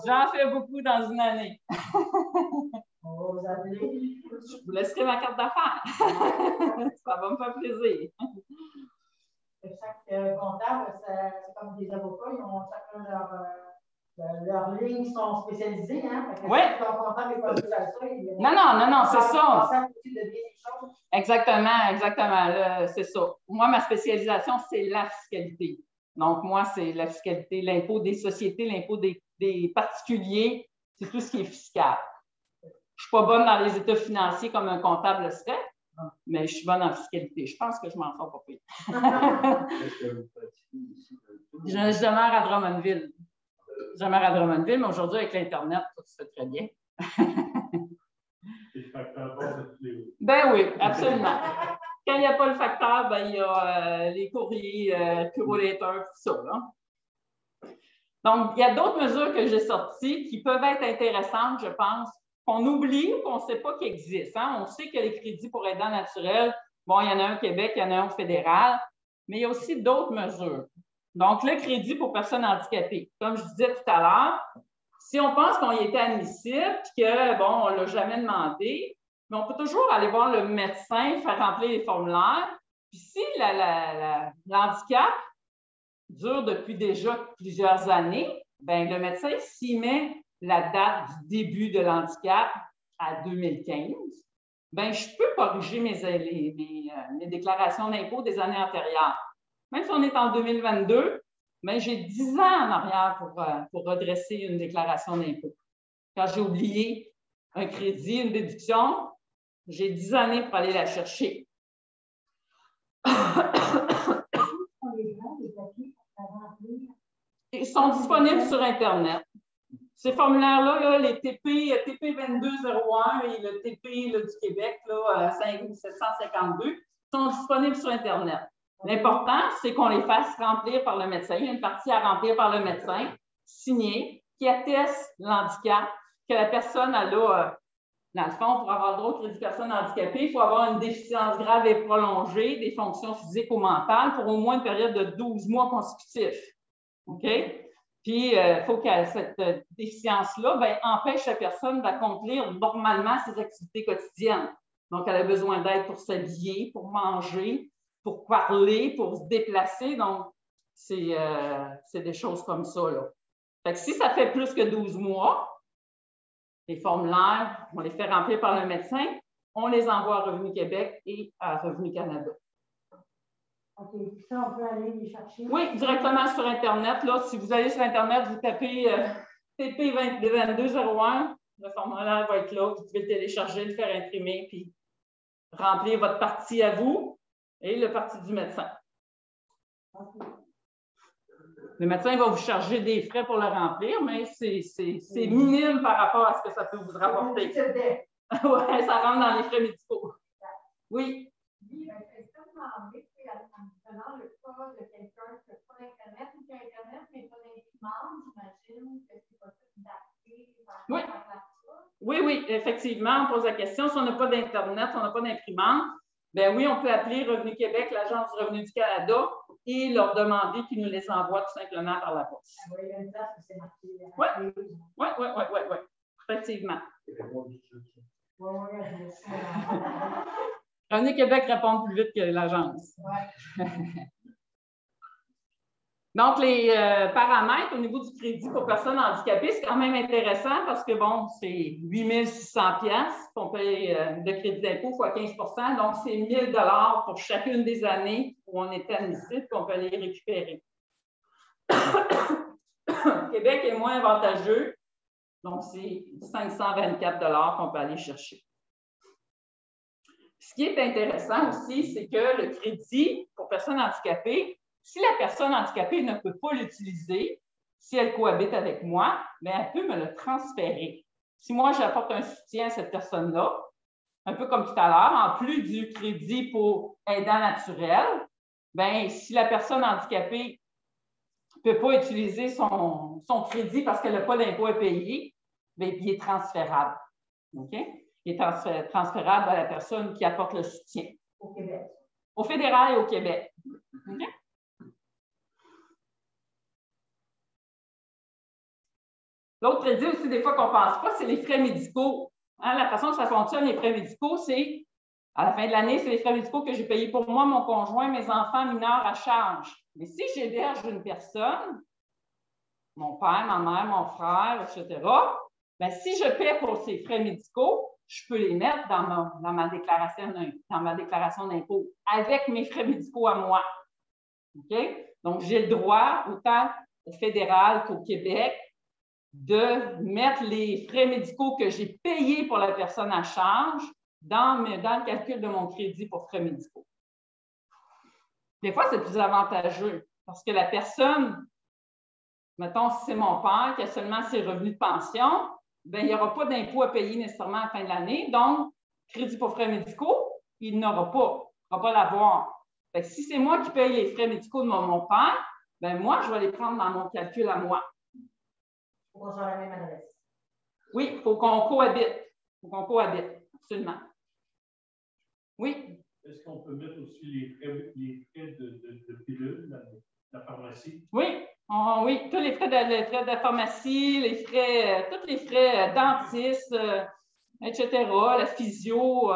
J'en fais beaucoup dans une année. Je vous laisserai ma carte d'affaires. Ça va me faire plaisir. Chaque comptable, c'est comme des avocats, ils ont chacun leurs lignes qui sont spécialisées. Hein? Oui. Non, c'est ça. Exactement. C'est ça. Moi, ma spécialisation, c'est la fiscalité. Donc, moi, c'est la fiscalité, l'impôt des sociétés, l'impôt des particuliers, c'est tout ce qui est fiscal. Je ne suis pas bonne dans les états financiers comme un comptable le serait, mais je suis bonne en fiscalité. Je pense que je m'en sors pas pire. Je demeure à Drummondville. Mais aujourd'hui, avec l'Internet, tout se fait très bien. Ben oui, absolument. Quand il n'y a pas le facteur, ben, il y a les courriers, Curolator, tout ça. Là. Donc, il y a d'autres mesures que j'ai sorties qui peuvent être intéressantes, je pense, qu'on oublie ou qu'on ne sait pas qu'ils existent. Hein? On sait que les crédits pour aidants naturels, bon, il y en a un au Québec, il y en a un au fédéral, mais il y a aussi d'autres mesures. Donc, le crédit pour personnes handicapées. Comme je disais tout à l'heure, si on pense qu'on y était admissible et que, bon, on ne l'a jamais demandé, mais on peut toujours aller voir le médecin, faire remplir les formulaires. Puis si l'handicap dure depuis déjà plusieurs années, bien, le médecin, s'il met la date du début de l'handicap à 2015, bien, je peux corriger mes déclarations d'impôt des années antérieures. Même si on est en 2022, bien, j'ai 10 ans en arrière pour redresser une déclaration d'impôt. Quand j'ai oublié un crédit, une déduction, j'ai 10 années pour aller la chercher. Ils sont disponibles sur Internet. Ces formulaires-là, là, les TP 2201 et le TP là, du Québec, là, 752, sont disponibles sur Internet. L'important, c'est qu'on les fasse remplir par le médecin. Il y a une partie à remplir par le médecin, signée, qui atteste l'handicap, que la personne a là, dans le fond, pour avoir le droit au crédit personne handicapée, il faut avoir une déficience grave et prolongée des fonctions physiques ou mentales pour au moins une période de 12 mois consécutifs. OK? Puis, il faut que cette déficience-là empêche la personne d'accomplir normalement ses activités quotidiennes. Donc, elle a besoin d'aide pour s'habiller, pour manger, pour parler, pour se déplacer. Donc, c'est des choses comme ça. Là. Fait que si ça fait plus que 12 mois, les formulaires, on les fait remplir par le médecin, on les envoie à Revenu Québec et à Revenu Canada. OK, puis ça, on peut aller les chercher? Oui, directement sur Internet. Là, si vous allez sur Internet, vous tapez TP 2201, le formulaire va être là, vous pouvez le télécharger, le faire imprimer, puis remplir votre partie à vous et le partie du médecin. Okay. Le médecin va vous charger des frais pour le remplir, mais c'est minime par rapport à ce que ça peut vous rapporter. Oui, ça rentre dans les frais médicaux. Oui. Oui, est-ce que vous demandez, dans le cas de quelqu'un qui n'a pas d'Internet ou qui a Internet, mais pas d'imprimante, j'imagine que c'est possible d'appeler oui, effectivement, on pose la question. Si on n'a pas d'Internet, si on n'a pas d'imprimante, bien oui, on peut appeler Revenu Québec, l'Agence du revenu du Canada, et leur demander qu'ils nous les envoient tout simplement par la poste. Oui, il y a une place où c'est marqué. Oui. Effectivement. Revenu Québec répond plus vite que l'agence. Ouais. Donc, les paramètres au niveau du crédit pour personnes handicapées, c'est quand même intéressant parce que, bon, c'est 8 600 $ qu'on paye de crédit d'impôt fois 15 %. Donc, c'est 1 000 $ pour chacune des années où on est admissible qu'on peut aller récupérer. Québec est moins avantageux. Donc, c'est 524 $ qu'on peut aller chercher. Ce qui est intéressant aussi, c'est que le crédit pour personnes handicapées, si la personne handicapée ne peut pas l'utiliser, si elle cohabite avec moi, bien, elle peut me le transférer. Si moi, j'apporte un soutien à cette personne-là, un peu comme tout à l'heure, en plus du crédit pour aidant naturel, bien, si la personne handicapée ne peut pas utiliser son crédit parce qu'elle n'a pas d'impôt à payer, bien, il est transférable. OK? Il est transférable à la personne qui apporte le soutien. Au Québec. Au fédéral et au Québec. OK? L'autre crédit aussi, des fois qu'on ne pense pas, c'est les frais médicaux. Hein, la façon que ça fonctionne, les frais médicaux, c'est, à la fin de l'année, c'est les frais médicaux que j'ai payés pour moi, mon conjoint, mes enfants mineurs à charge. Mais si j'héberge une personne, mon père, ma mère, mon frère, etc., bien, si je paie pour ces frais médicaux, je peux les mettre dans ma déclaration d'impôt avec mes frais médicaux à moi. OK? Donc, j'ai le droit, autant au fédéral qu'au Québec, de mettre les frais médicaux que j'ai payés pour la personne à charge dans le calcul de mon crédit pour frais médicaux. Des fois, c'est plus avantageux parce que la personne, mettons, si c'est mon père qui a seulement ses revenus de pension, bien, il n'y aura pas d'impôt à payer nécessairement à la fin de l'année. Donc, crédit pour frais médicaux, il n'aura pas. Il ne va pas l'avoir. Si c'est moi qui paye les frais médicaux de mon père, bien, moi, je vais les prendre dans mon calcul à moi. Il faut qu'on soit à la même adresse. Oui, il faut qu'on cohabite. Il faut qu'on cohabite, absolument. Oui. Est-ce qu'on peut mettre aussi les frais de pilule, la pharmacie? Oui. Oui, tous les frais de pharmacie, tous les frais dentistes, etc., la physio,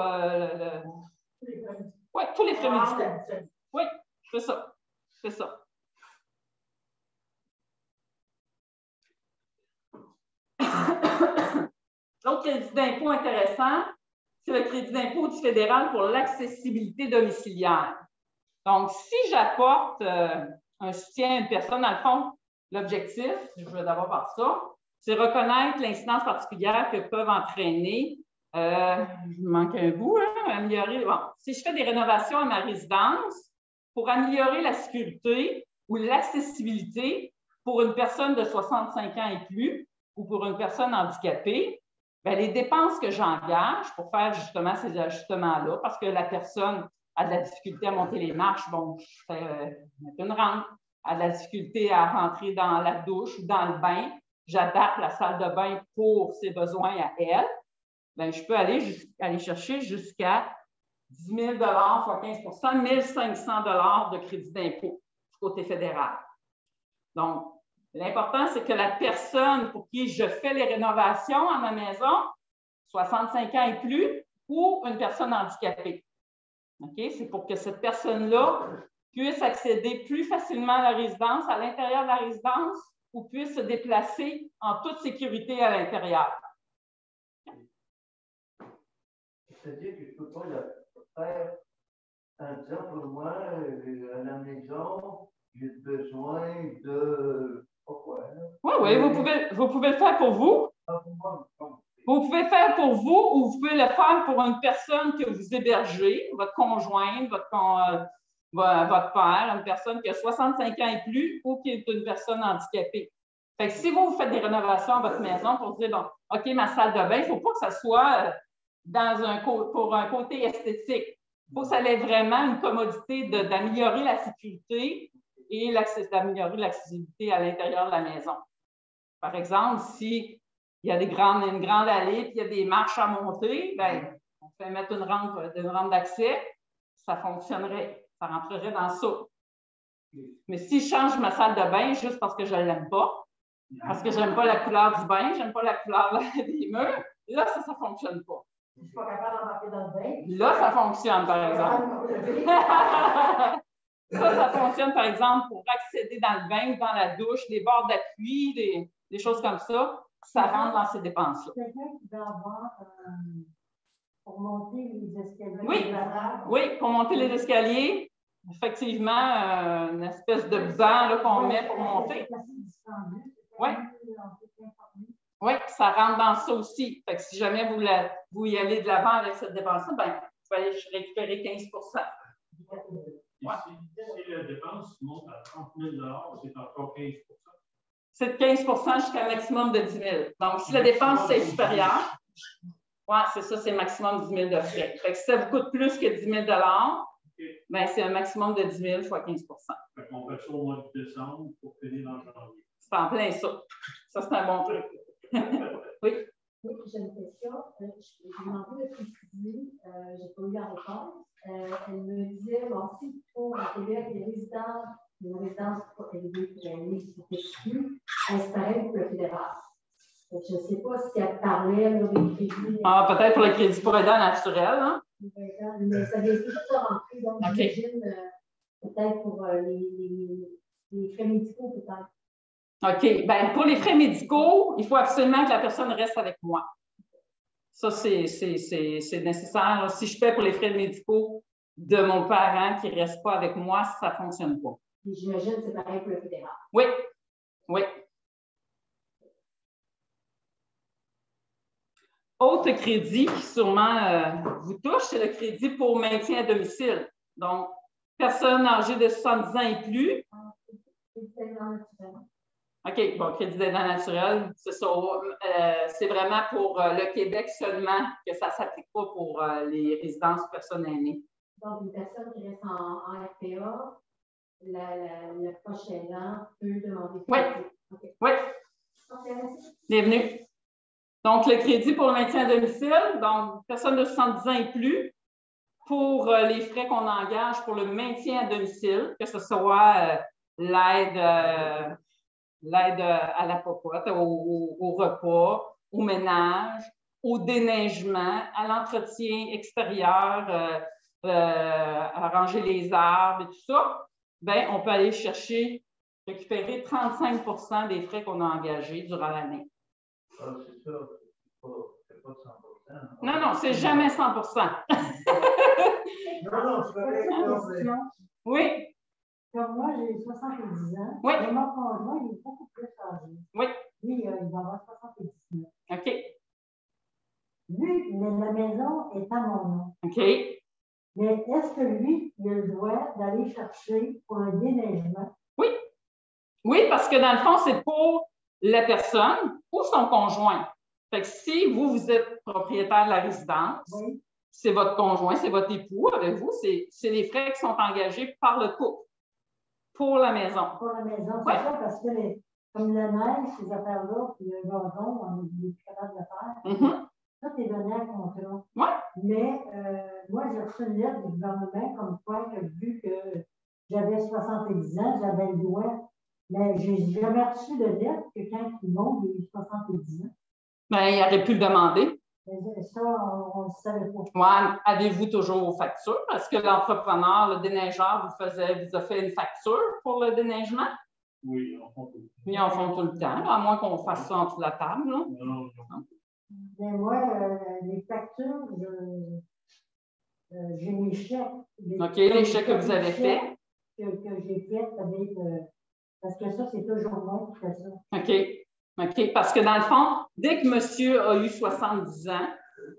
oui, tous les frais médicaux. Oui, c'est ça. C'est ça. L'autre crédit d'impôt intéressant, c'est le crédit d'impôt du fédéral pour l'accessibilité domiciliaire. Donc, si j'apporte un soutien à une personne, dans le fond, l'objectif, je veux d'abord voir ça, c'est reconnaître l'incidence particulière que peuvent entraîner, je me manque un bout, améliorer. Bon, si je fais des rénovations à ma résidence pour améliorer la sécurité ou l'accessibilité pour une personne de 65 ans et plus ou pour une personne handicapée, bien, les dépenses que j'engage pour faire justement ces ajustements-là, parce que la personne a de la difficulté à monter les marches, bon, je fais une rampe, a de la difficulté à rentrer dans la douche ou dans le bain, j'adapte la salle de bain pour ses besoins à elle, bien, je peux aller chercher jusqu'à 10 000 fois 15 1 500 $ de crédit d'impôt du côté fédéral. Donc, l'important, c'est que la personne pour qui je fais les rénovations à ma maison, 65 ans et plus, ou une personne handicapée. Okay? C'est pour que cette personne-là puisse accéder plus facilement à la résidence, à l'intérieur de la résidence, ou puisse se déplacer en toute sécurité à l'intérieur. C'est-à-dire que je ne peux pas le faire en disant pour moi, à la maison, j'ai besoin de. Pourquoi? Oui, vous pouvez le faire pour vous. Vous pouvez le faire pour vous ou vous pouvez le faire pour une personne que vous hébergez, votre conjointe, votre père, une personne qui a 65 ans et plus ou qui est une personne handicapée. Fait que si vous faites des rénovations à votre maison pour dire, bon, OK, ma salle de bain, il ne faut pas que ça soit pour un côté esthétique. Il faut que ça ait vraiment une commodité d'améliorer la sécurité et d'améliorer l'accessibilité à l'intérieur de la maison. Par exemple, si il y a une grande allée, puis il y a des marches à monter, bien, on fait mettre une rampe d'accès, ça fonctionnerait, ça rentrerait dans ça. Mais si je change ma salle de bain juste parce que je ne l'aime pas, parce que je n'aime pas la couleur du bain, je n'aime pas la couleur des murs, là, ça ne fonctionne pas. Je ne suis pas capable d'embarquer dans le bain. Là, ça fonctionne, par exemple. Ça fonctionne, par exemple, pour accéder dans le bain ou dans la douche, les bords d'appui, des choses comme ça, ça rentre dans ces dépenses-là. Quelqu'un qui va avoir pour monter les escaliers. Oui, pour monter les escaliers, effectivement, une espèce de banc qu'on met pour monter. Oui, ça rentre dans ça aussi. Fait que si jamais vous y allez de l'avant avec cette dépense-là, ben, vous allez récupérer 15 Ouais. Si la dépense monte à 30 000 $, c'est encore 15 %. C'est 15 jusqu'à un maximum de 10 000 $. Donc, si la dépense est supérieure, ouais, c'est ça, c'est maximum 10 000 $ de frais. Fait que si ça vous coûte plus que 10 000 $, ben, c'est un maximum de 10 000 fois 15 Fait qu'on fait ça au mois de décembre pour finir dans janvier. C'est en plein ça. Ça, c'est un bon truc. Oui. Oui, j'ai une question. J'ai demandé de préciser, je n'ai pas eu la réponse. Elle me disait, bon, si pour à Québec, les résidences élevées pour l'année, c'était exclu, elle se paraît pour le fédéral. Je ne sais pas si elle parlait là, des crédits. Ah, peut-être pour le crédit pour aidant naturel, hein? Mais ça vient toujours de rentrer, donc j'imagine peut-être pour les frais médicaux, peut-être. OK. Bien, pour les frais médicaux, il faut absolument que la personne reste avec moi. Ça, c'est nécessaire. Si je paie pour les frais médicaux de mon parent qui ne reste pas avec moi, ça ne fonctionne pas. J'imagine que c'est pareil pour le fédéral. Oui. Oui. Autre crédit qui sûrement vous touche, c'est le crédit pour maintien à domicile. Donc, personnes âgées de 70 ans et plus. OK, bon, crédit d'aidant naturel, c'est ça. C'est vraiment pour le Québec seulement que ça ne s'applique pas pour les résidences personnes aînées. Donc, une personne qui reste en RPA, le proche aidant peut demander. Oui. Okay. Oui. Okay. Bienvenue. Donc, le crédit pour le maintien à domicile, donc, personne de 70 ans et plus, pour les frais qu'on engage pour le maintien à domicile, que ce soit l'aide à la popote, au repas, au ménage, au déneigement, à l'entretien extérieur, à ranger les arbres et tout ça, bien, on peut aller récupérer 35 % des frais qu'on a engagés durant l'année. Ah, c'est ça, c'est pas 100%. Non, c'est jamais 100 %. Non, c'est correct. Oui. Comme moi, j'ai 70 ans. Oui. Et mon conjoint, il est beaucoup plus âgé. Oui. Lui, il va avoir 79. OK. Lui, la maison est à mon nom. OK. Mais est-ce que lui, il a le droit d'aller chercher pour un déneigement? Oui. Oui, parce que dans le fond, c'est pour la personne ou son conjoint. Fait que si vous êtes propriétaire de la résidence, oui, c'est votre conjoint, c'est votre époux avec vous, c'est les frais qui sont engagés par le couple pour la maison. Pour la maison, c'est ça, parce que comme la neige, ces affaires-là, puis le gazon, on est plus capable de le faire. Tout est donné à contrat. Oui. Mais moi, j'ai reçu une lettre du gouvernement comme quoi que vu que j'avais 70 ans, j'avais le droit. Mais je n'ai jamais reçu de lettre que quand ils m'ont, j'ai eu 70 ans. Bien, il aurait pu le demander. Mais ça, on ne le savait pas. Oui. Avez-vous toujours vos factures? Est-ce que l'entrepreneur, le déneigeur, vous a fait une facture pour le déneigement? Oui, en font tout le temps. Oui, en font tout le temps, à moins qu'on fasse ça en dessous de la table. Là. Non. Mais moi, les factures, j'ai mes chèques. OK, les chèques que vous avez faits. Que j'ai fait avec. Parce que ça, c'est toujours moi qui fais ça. OK. Parce que dans le fond, dès que monsieur a eu 70 ans,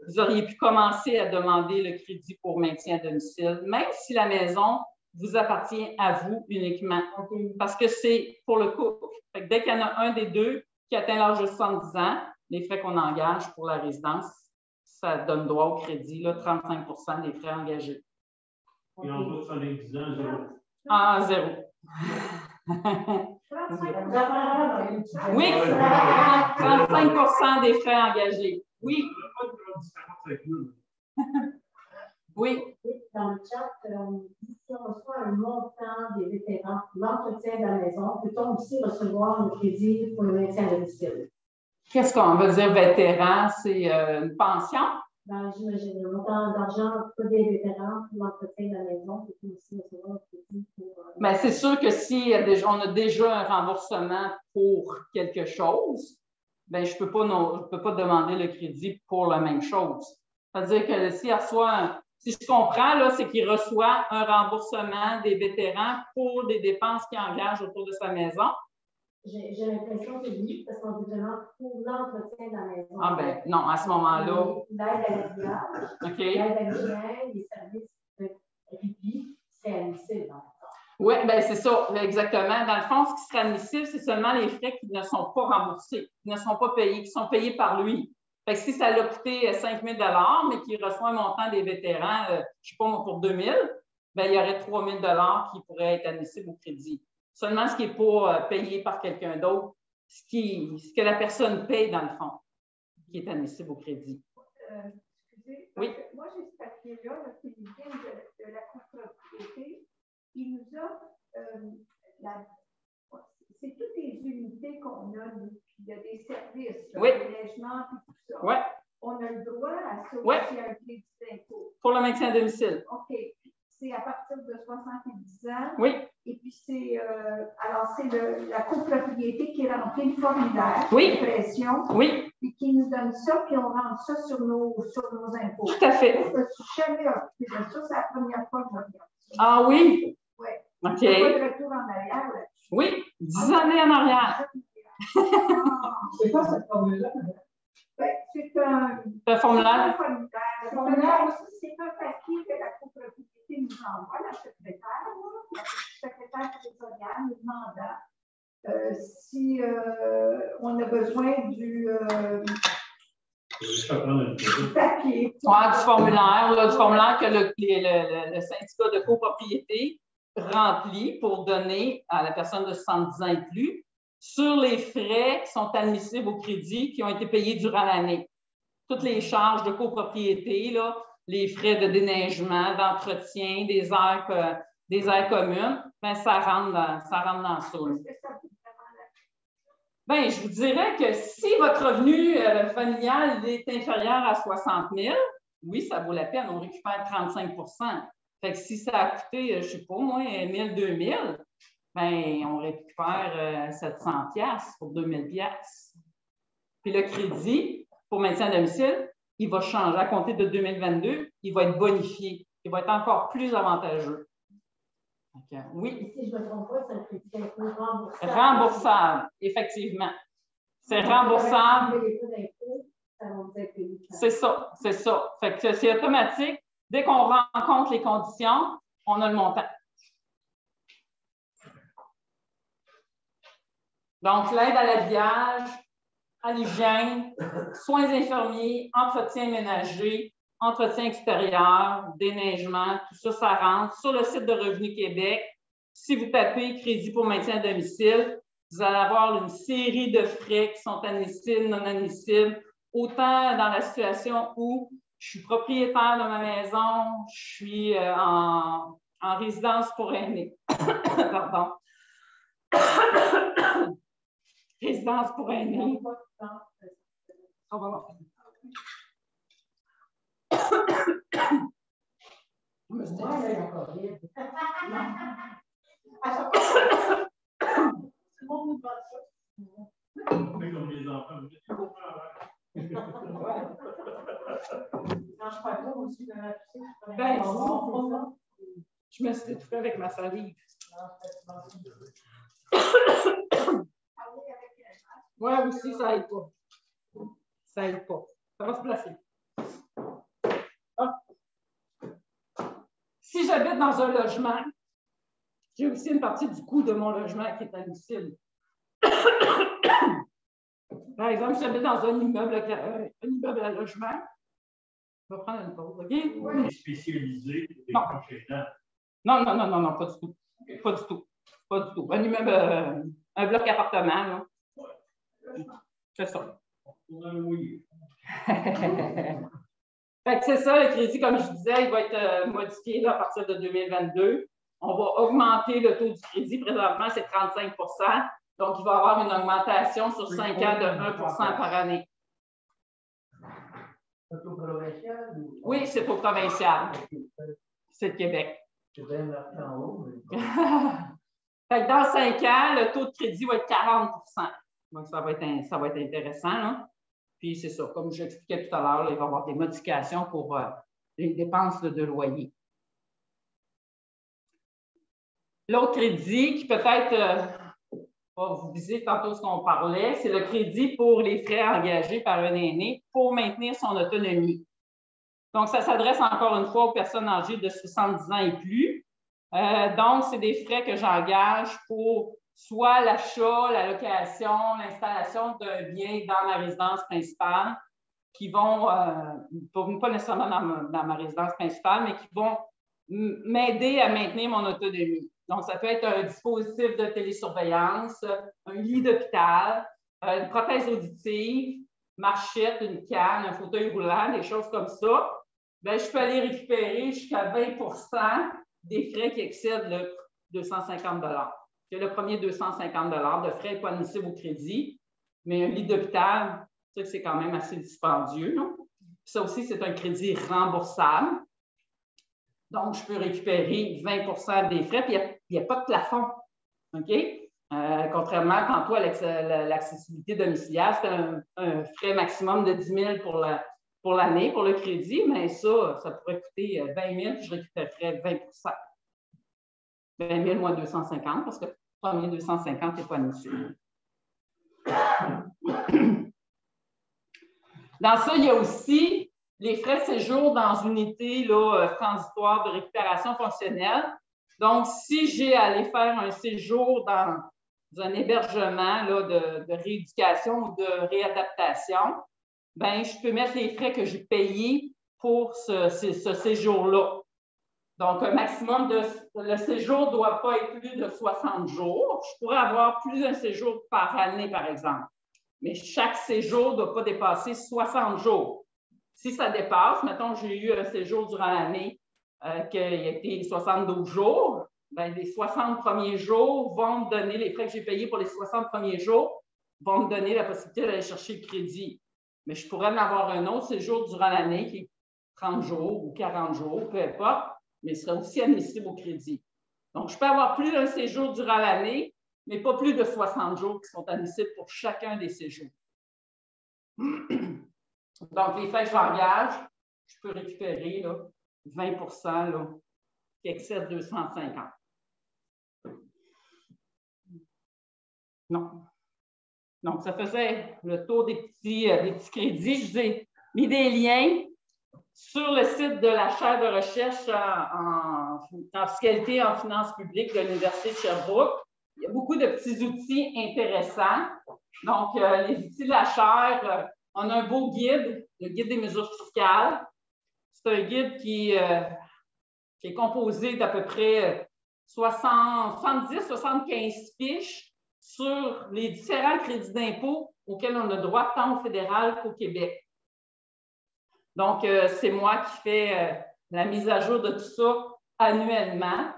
vous auriez pu commencer à demander le crédit pour maintien à domicile, même si la maison vous appartient à vous uniquement. Okay. Parce que c'est pour le couple. Fait que dès qu'il y en a un des deux qui atteint l'âge de 70 ans, les frais qu'on engage pour la résidence, ça donne droit au crédit, là, 35 % des frais engagés. Et en bas, ça les 10 ans, 0. Ah, 0. Oui, 35 des frais engagés. Oui. Oui. Dans le chat, si on reçoit un montant des vétérans pour l'entretien de la maison, peut-on aussi recevoir le crédit pour le maintien à domicile? Qu'est-ce qu'on veut dire vétéran? C'est une pension? Ben, j'imagine le montant d'argent pour des vétérans pour l'entretien de la maison, peut-on aussi recevoir le crédit pour. Ben, c'est sûr que si on a déjà un remboursement pour quelque chose, ben, je peux pas demander le crédit pour la même chose. C'est-à-dire que s'il reçoit si je comprends, là, c'est qu'il reçoit un remboursement des vétérans pour des dépenses qu'il engage autour de sa maison. J'ai l'impression que oui, parce qu'on vous demande pour l'entretien de la maison. Ah ben non, à ce moment-là. L'aide à l'habillage, l'aide à l'hygiène, les services de répit, c'est admissible. Oui, bien c'est ça, exactement. Dans le fond, ce qui serait admissible, c'est seulement les frais qui ne sont pas remboursés, qui ne sont pas payés, qui sont payés par lui. Fait que si ça l'a coûté 5 000 $ mais qu'il reçoit un montant des vétérans, je ne sais pas moi, pour 2 000, bien, il y aurait 3 000 $ qui pourraient être admissibles au crédit. Seulement ce qui n'est pas payé par quelqu'un d'autre, ce que la personne paye dans le fond, qui est admissible au crédit. Excusez, oui. Moi, j'ai ce papier-là qui vient de la copropriété. Il nous offre c'est toutes les unités qu'on a, il y a des services, l'aménagement et tout ça. Oui. On a le droit à ça aussi à un crédit d'impôt. Pour le maintien à domicile. OK. C'est à partir de 70 ans. Oui. Et puis c'est la copropriété qui remplit le formulaire de pression. Oui. Puis qui nous donne ça, puis on rentre ça sur nos impôts. Tout à fait. Je ne suis jamais occupée de ça, c'est la première fois que je regarde ça. Ah oui? Oui. OK. Il n'y a pas de retour en arrière là-dessus. Oui, 10 années en arrière. C'est quoi cette formule-là? C'est un formulaire. C'est un papier que la copropriété nous envoie, la secrétaire. La secrétaire trésorière nous demandant si on a besoin du papier. Ouais, du formulaire que le syndicat de copropriété remplit pour donner à la personne de 70 ans et plus sur les frais qui sont admissibles au crédit qui ont été payés durant l'année. Toutes les charges de copropriété, là, les frais de déneigement, d'entretien, des aires communes, ben, ça rentre dans ça. Bien, je vous dirais que si votre revenu familial est inférieur à 60 000, oui, ça vaut la peine, on récupère 35 %. Fait que si ça a coûté, je ne sais pas, moi, 1 000, 2 000, bien, on récupère 700 $ pour 2 000 $. Puis le crédit pour maintien à domicile, il va changer à compter de 2022, il va être bonifié, il va être encore plus avantageux. Okay. Oui. Si je ne me trompe pas, c'est un crédit d'impôt remboursable. Remboursable, effectivement. C'est remboursable. C'est ça, c'est ça. Fait que c'est automatique. Dès qu'on rencontre les conditions, on a le montant. Donc, l'aide à l'habillage, à l'hygiène, soins infirmiers, entretien ménager, entretien extérieur, déneigement, tout ça, ça rentre sur le site de Revenu Québec. Si vous tapez crédit pour maintien à domicile, vous allez avoir une série de frais qui sont admissibles, non admissibles, autant dans la situation où je suis propriétaire de ma maison, je suis en résidence pour aînés. Pardon. Résidence pour aînés. On va voir. Comme les enfants. Je me suis étouffée avec ma salive. Oui, aussi, ça aide pas. Ça aide pas. Ça va se placer. Ah. Si j'habite dans un logement, j'ai aussi une partie du coût de mon logement qui est admissible. Par exemple, si j'habite dans un immeuble à logement, je vais prendre une pause, OK? Oui. Spécialisé pour les proches aidants. Non, pas du tout. Pas du tout. Pas du tout. Un immeuble, un bloc appartement, là. C'est ça. Fait que c'est ça, le crédit, comme je disais, il va être modifié là, à partir de 2022. On va augmenter le taux du crédit. Présentement, c'est 35 %. Donc, il va y avoir une augmentation sur 5 ans de 1 % par année. C'est au provincial? Oui, c'est au provincial. C'est le Québec. C'est bien marqué en haut. Mais... Fait que dans 5 ans, le taux de crédit va être 40 %. Donc, ça va être intéressant. Là. Puis, c'est ça. Comme j'expliquais tout à l'heure, il va y avoir des modifications pour les dépenses de loyer. L'autre crédit qui peut-être va vous viser tantôt ce qu'on parlait, c'est le crédit pour les frais engagés par un aîné pour maintenir son autonomie. Donc, ça s'adresse encore une fois aux personnes âgées de 70 ans et plus. Donc, c'est des frais que j'engage pour soit l'achat, la location, l'installation d'un bien dans ma résidence principale qui vont, pas nécessairement dans ma résidence principale, mais qui vont m'aider à maintenir mon autonomie. Donc, ça peut être un dispositif de télésurveillance, un lit d'hôpital, une prothèse auditive, marchette, une canne, un fauteuil roulant, des choses comme ça. Bien, je peux aller récupérer jusqu'à 20 % des frais qui excèdent le 250 $. Le premier 250 $ de frais n'est pas admissible au crédit, mais un lit d'hôpital, c'est quand même assez dispendieux. Non? Ça aussi, c'est un crédit remboursable. Donc, je peux récupérer 20 % des frais, puis il n'y a pas de plafond. OK? Contrairement tantôt à l'accessibilité domiciliaire, c'est un frais maximum de 10 000 pour l'année, pour le crédit, mais ça pourrait coûter 20 000, puis je récupérerais 20 %. 20 000 moins 250, parce que le premier 250 n'est pas admissible. Dans ça, il y a aussi les frais de séjour dans une unité transitoire de récupération fonctionnelle. Donc, si j'ai à aller faire un séjour dans un hébergement de rééducation ou de réadaptation, ben, je peux mettre les frais que j'ai payés pour ce séjour-là. Donc, un maximum le séjour ne doit pas être plus de 60 jours. Je pourrais avoir plus d'un séjour par année, par exemple. Mais chaque séjour ne doit pas dépasser 60 jours. Si ça dépasse, mettons, j'ai eu un séjour durant l'année qui a été 72 jours, bien, les 60 premiers jours vont me donner, les frais que j'ai payés pour les 60 premiers jours, vont me donner la possibilité d'aller chercher le crédit. Mais je pourrais en avoir un autre séjour durant l'année qui est 30 jours ou 40 jours, peu importe, mais ce sera aussi admissible au crédit. Donc, je peux avoir plus d'un séjour durant l'année, mais pas plus de 60 jours qui sont admissibles pour chacun des séjours. Donc, les frais que j'engage, je peux récupérer 20 % qui excède 250. Non. Donc, ça faisait le tour des petits crédits. Je vous ai mis des liens sur le site de la chaire de recherche en fiscalité et en finances publiques de l'Université de Sherbrooke. Il y a beaucoup de petits outils intéressants. Donc, les outils de la chaire, on a un beau guide, le guide des mesures fiscales. C'est un guide qui est composé d'à peu près 70-75 fiches sur les différents crédits d'impôt auxquels on a droit tant au fédéral qu'au Québec. Donc, c'est moi qui fais la mise à jour de tout ça annuellement.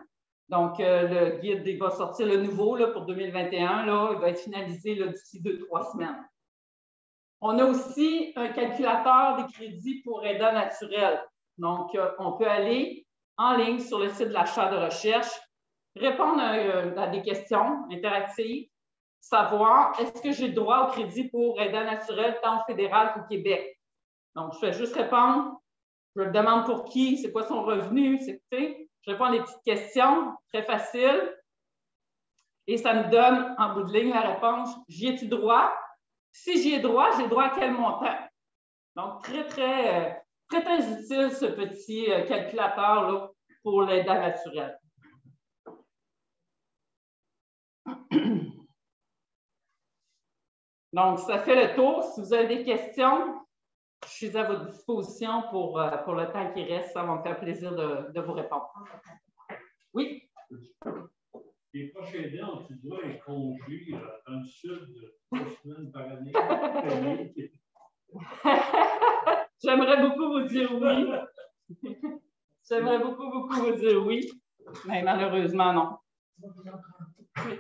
Donc, le guide il va sortir le nouveau pour 2021. Il va être finalisé d'ici 2-3 semaines. On a aussi un calculateur des crédits pour aidants naturels. Donc, on peut aller en ligne sur le site de la chaire de recherche, répondre à des questions interactives, savoir est-ce que j'ai droit au crédit pour aidants naturels tant au fédéral qu'au Québec. Donc, je fais juste répondre. Je demande pour qui, c'est quoi son revenu, je réponds à des petites questions, très faciles. Et ça me donne, en bout de ligne, la réponse, j'y ai-tu droit? Si j'y ai droit à quel montant? Donc, très, très, très, très utile ce petit calculateur pour l'aidant naturel. Donc, ça fait le tour. Si vous avez des questions, je suis à votre disposition pour le temps qui reste. Ça va me faire plaisir de vous répondre. Oui? les prochains aidants, tu dois un congé dans le sud de 3 semaines par année. J'aimerais beaucoup vous dire oui. J'aimerais beaucoup vous dire oui, mais malheureusement, non. Oui.